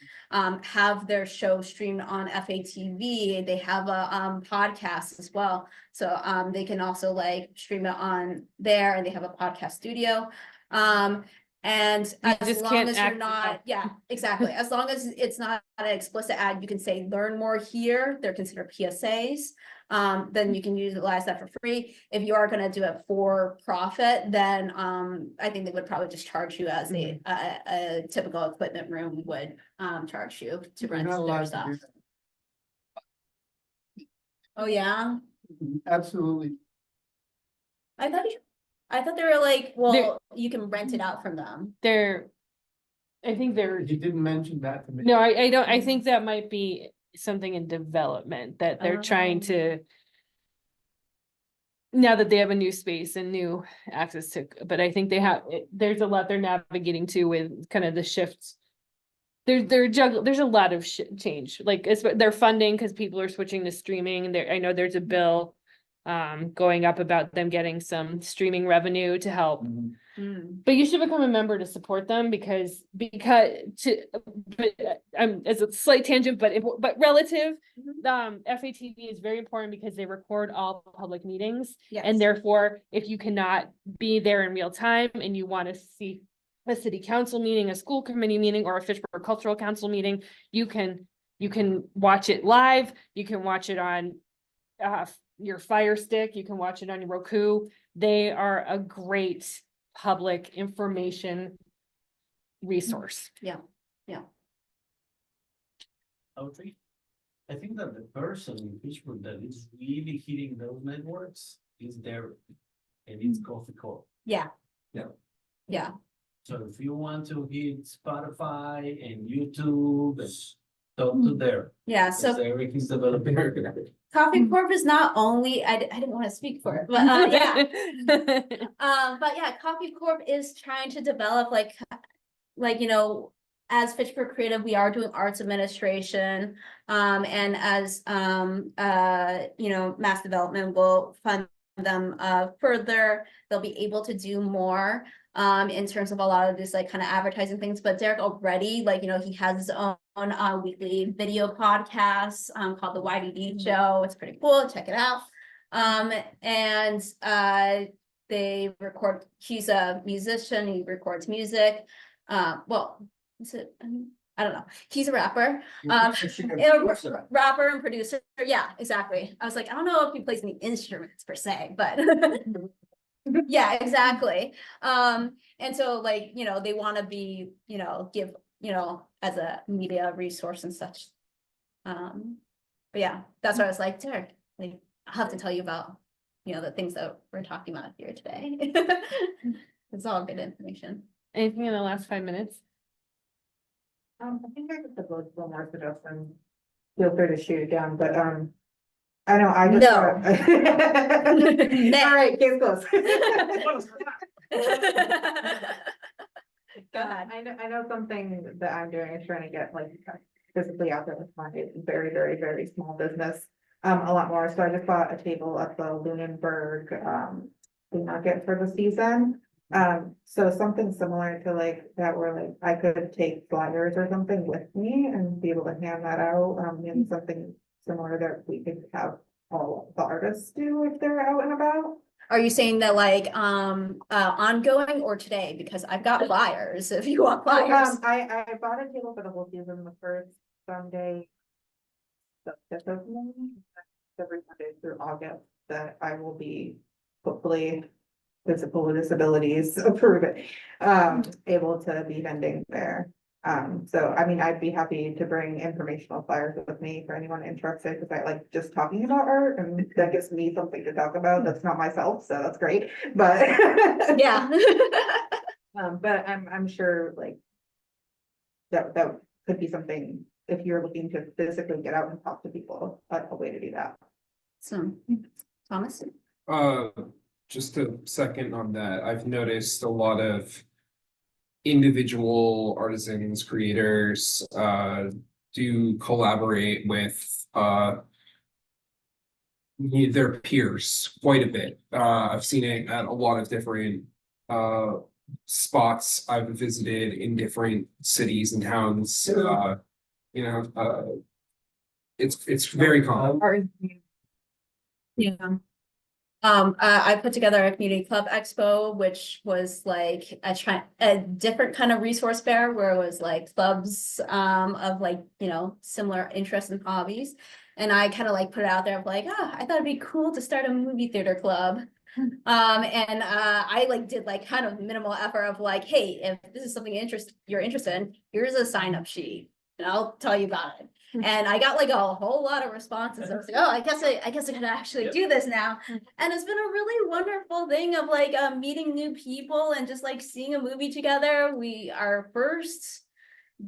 have their show streamed on FATV. They have a podcast as well. So they can also like stream it on there, and they have a podcast studio. And as just long can't as you're act- not, yeah, exactly. As long as it's not an explicit ad, you can say learn more here. They're considered PSAs. Then you can utilize that for free. If you are gonna do it for profit, then I think they would probably just charge you as a typical equipment room would charge you to rent their stuff. Oh, yeah, Absolutely. I thought they were like, well, you can rent it out from them. I think they're, You didn't mention that to me. no, I don't, I think that might be something in development that they're trying Oh. to. Now that they have a new space and new access to, but I think they have, there's a lot they're navigating to with kind of the shifts. There's a lot of change, like it's their funding, because people are switching to streaming. There, I know there's a bill going up about them getting some streaming revenue to help. But you should become a member to support them, because as a slight tangent, but relative, FATV is very important because they record all public meetings. And therefore, if you cannot be there in real time and you want to see a city council meeting, a school committee meeting, or a Fitchburg Cultural Council meeting, you can watch it live. You can watch it on your Fire Stick. You can watch it on your Roku. They are a great public information resource. Yeah. Audrey, I think that the person in Fitchburg that is really hitting those networks is there, and it's Coffee Corp. Yeah. Yeah. Yeah. So if you want to hit Spotify and YouTube, talk to there. Yeah, Because so Eric is developing. Coffee Corp is not only, I didn't want to speak for it, but yeah. But yeah, Coffee Corp is trying to develop like, you know, as Fitchburg Creative, we are doing arts administration. And as, you know, Mass Development will fund them further, they'll be able to do more in terms of a lot of this like kind of advertising things. But Derek already, like, you know, he has his own weekly video podcast called the YDD Show. It's pretty cool. Check it out. And they record, he's a musician, he records music. Well, is it, I don't know. He's a rapper. Rapper and producer. Yeah, exactly. I was like, I don't know if he plays any instruments per se, but yeah, exactly. And so like, you know, they want to be, you know, give, you know, as a media resource and such. But yeah, that's what I was like, Derek, like, I'll have to tell you about, you know, the things that we're talking about here today. It's all good information. Anything in the last 5 minutes? I think I could put one more suggestion. Feel free to shoot it down, but I know I just. No. All right, case closed. Go ahead. I know something that I'm doing is trying to get like physically out there with my very, very, very small business. A lot more. So I just bought a table at the Lunenburg flea market for the season. So something similar to like that, where like I could take flyers or something with me and be able to hand that out. And something similar that we could have all the artists do if they're out and about. Are you saying that like ongoing or today? Because I've got flyers if you want flyers. I bought a table for the whole season, the first Sunday. The 5th of May, every Monday through August, that I will be hopefully physical disabilities approve it, able to be vending there. So I mean, I'd be happy to bring informational flyers with me for anyone interested, because I like just talking about art and that gives me something to talk about. That's not myself, so that's great, but. Yeah. But I'm sure like. That could be something, if you're looking to physically get out and talk to people, a way to do that. So, Thomas? Just a second on that, I've noticed a lot of individual artisans, creators, do collaborate with, their peers quite a bit. I've seen it at a lot of different, spots I've visited in different cities and towns, you know, it's very common. Yeah. I put together a community club expo, which was like a different kind of resource fair where it was like clubs of like, you know, similar interests and hobbies. And I kind of like put it out there of like, I thought it'd be cool to start a movie theater club. And I like did like kind of minimal effort of like, hey, if this is something you're interested in, here's a sign up sheet and I'll tell you about it. And I got like a whole lot of responses. I was like, oh, I guess I can actually do this now. And it's been a really wonderful thing of like meeting new people and just like seeing a movie together. Our first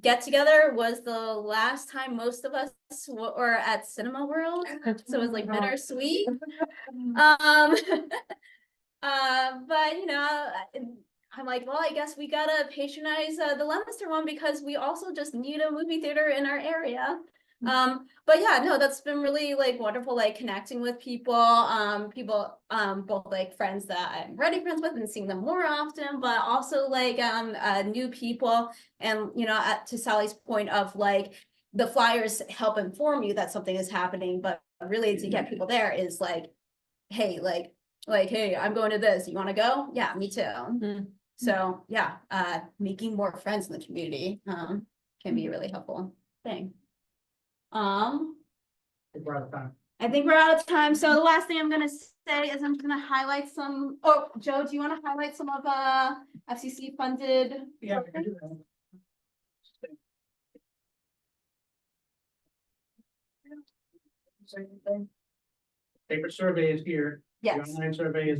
get together was the last time most of us were at Cinema World. So it was like bittersweet. But you know, I'm like, well, I guess we gotta patronize the Leominster one because we also just need a movie theater in our area. But yeah, no, that's been really like wonderful, like connecting with people, both like friends that I'm already friends with and seeing them more often, but also like new people. And you know, to Sally's point of like the flyers help inform you that something is happening, but really to get people there is like, hey, hey, I'm going to this. You want to go? Yeah, me too. So yeah, making more friends in the community can be a really helpful thing. I think we're out of time. I think we're out of time. So the last thing I'm gonna say is I'm gonna highlight some. Oh, Joe, do you want to highlight some of FCC funded? Yeah, we can do that. Same thing. Paper survey is here. The Yes. online survey is.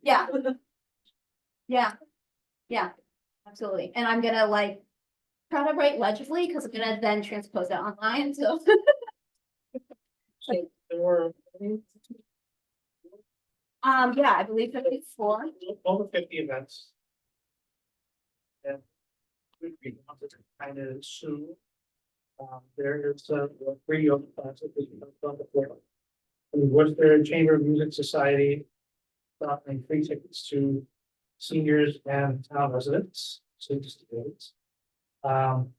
Yeah. Yeah. Yeah. Absolutely. And I'm gonna like try to write legibly because I'm gonna then transpose it online. So. So there were. Yeah, I believe 54. Over 50 events. And we wanted to kind of soon. There is a radio class that we done before. And the Worcester Chamber of Music Society offering free tickets to seniors and town residents, so just students. And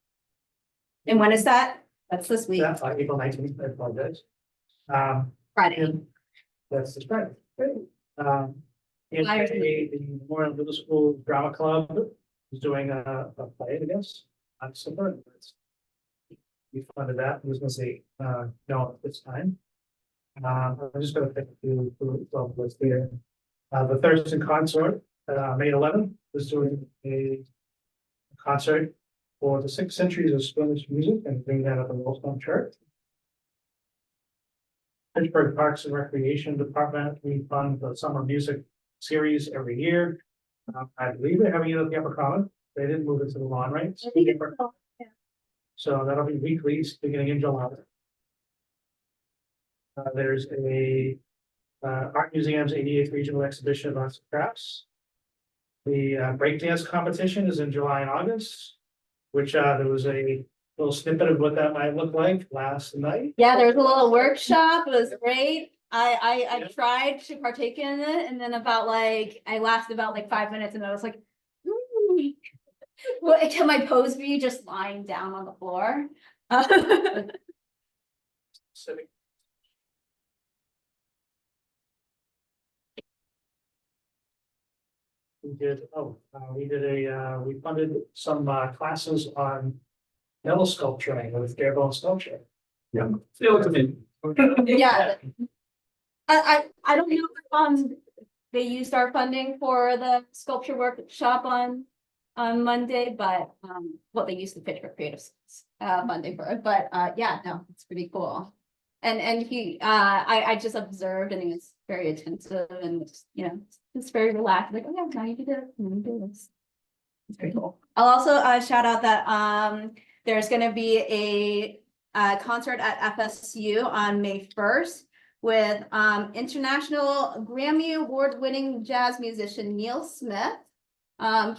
when is that? That's this week. That's like April 19th, I apologize. Friday. And that's this Friday. In Flyers. May, the Memorial Middle School Drama Club is doing a play, I guess, on summer. We funded that. I was gonna say, no, at this time. I'm just gonna pick the list here. The Thurston Consort, May 11th, is doing a concert for the 6 centuries of Spanish music and bring that up in the Wilson chart. Pittsburgh Parks and Recreation Department, we fund the summer music series every year. I believe they're having it at the Upper Common. They didn't move it to the lawn, right? So that'll be weekly, beginning in July. There's a Art Museum's 88th Regional Exhibition of Arts and Crafts. The breakdance competition is in July and August, which there was a little snippet of what that might look like last night. Yeah, there was a little workshop. It was great. I tried to partake in it, and then I lasted about like 5 minutes, and I was like, well, can my pose be just lying down on the floor? Civic. We funded some classes on metal sculpturing with bare-bone sculpture. Yeah. Yeah. I don't know if they used our funding for the sculpture workshop on on Monday, but, well, they use the Pittsburgh Creative Monday for it, but, yeah, no, it's pretty cool. And he, I just observed and he was very attentive and, you know, just very relaxed, like, oh yeah, now you do this, now you do this. It's pretty cool. I'll also, shout out that, there's gonna be a, concert at FSU on May 1st with, international Grammy award-winning jazz musician Neil Smith.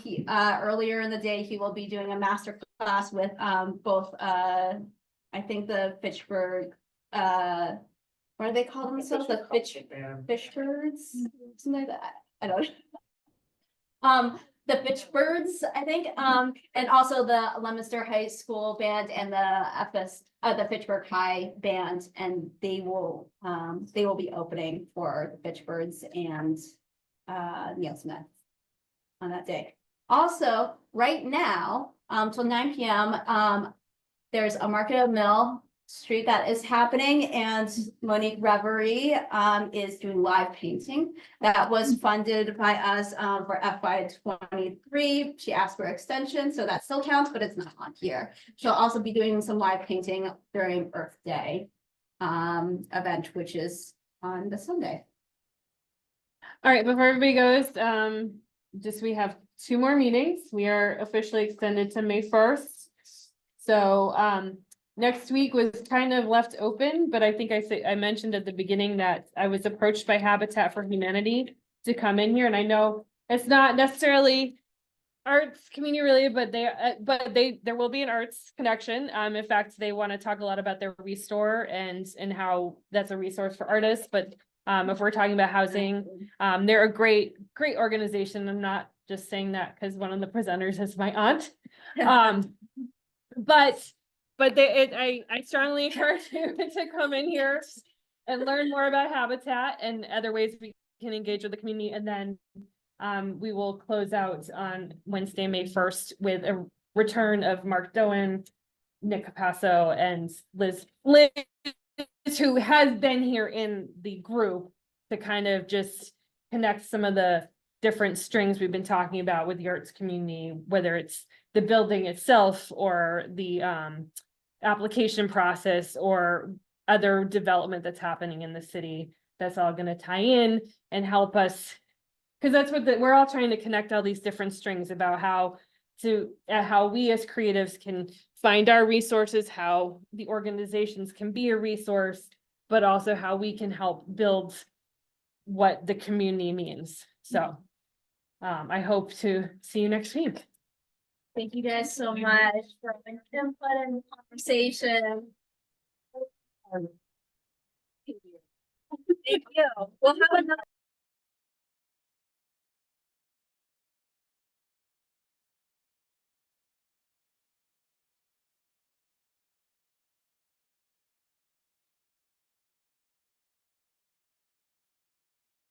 He, earlier in the day, he will be doing a master class with, both, I think the Fitchburg, what do they call themselves? The Fitchbirds, something like that. I don't know. The Fitchbirds, I think, and also the Leominster High School Band and the Fitchburg High Band, and they will be opening for the Fitchbirds and, Neil Smith on that day. Also, right now, till 9 p.m., there's a Market of Mill Street that is happening, and Monique Reverie is doing live painting. That was funded by us for FY23. She asked for extension, so that still counts, but it's not on here. She'll also be doing some live painting during Earth Day event, which is on the Sunday. All right, before everybody goes, just we have 2 more meetings. We are officially extended to May 1st. So next week was kind of left open, but I think I mentioned at the beginning that I was approached by Habitat for Humanity to come in here, and I know it's not necessarily arts community related, but there will be an arts connection. In fact, they want to talk a lot about their restore and how that's a resource for artists. But if we're talking about housing, they're a great organization. I'm not just saying that because one of the presenters is my aunt. But I strongly encourage you to come in here and learn more about Habitat and other ways we can engage with the community. And then we will close out on Wednesday, May 1st with a return of Mark Doan, Nick Capasso, and Liz, who has been here in the group to kind of just connect some of the different strings we've been talking about with the arts community, whether it's the building itself or the application process or other development that's happening in the city. That's all going to tie in and help us, because that's what we're all trying to connect all these different strings about how we as creatives can find our resources, how the organizations can be a resource, but also how we can help build what the community means. So I hope to see you next week. Thank you guys so much for the input and conversation. Thank you. We'll have another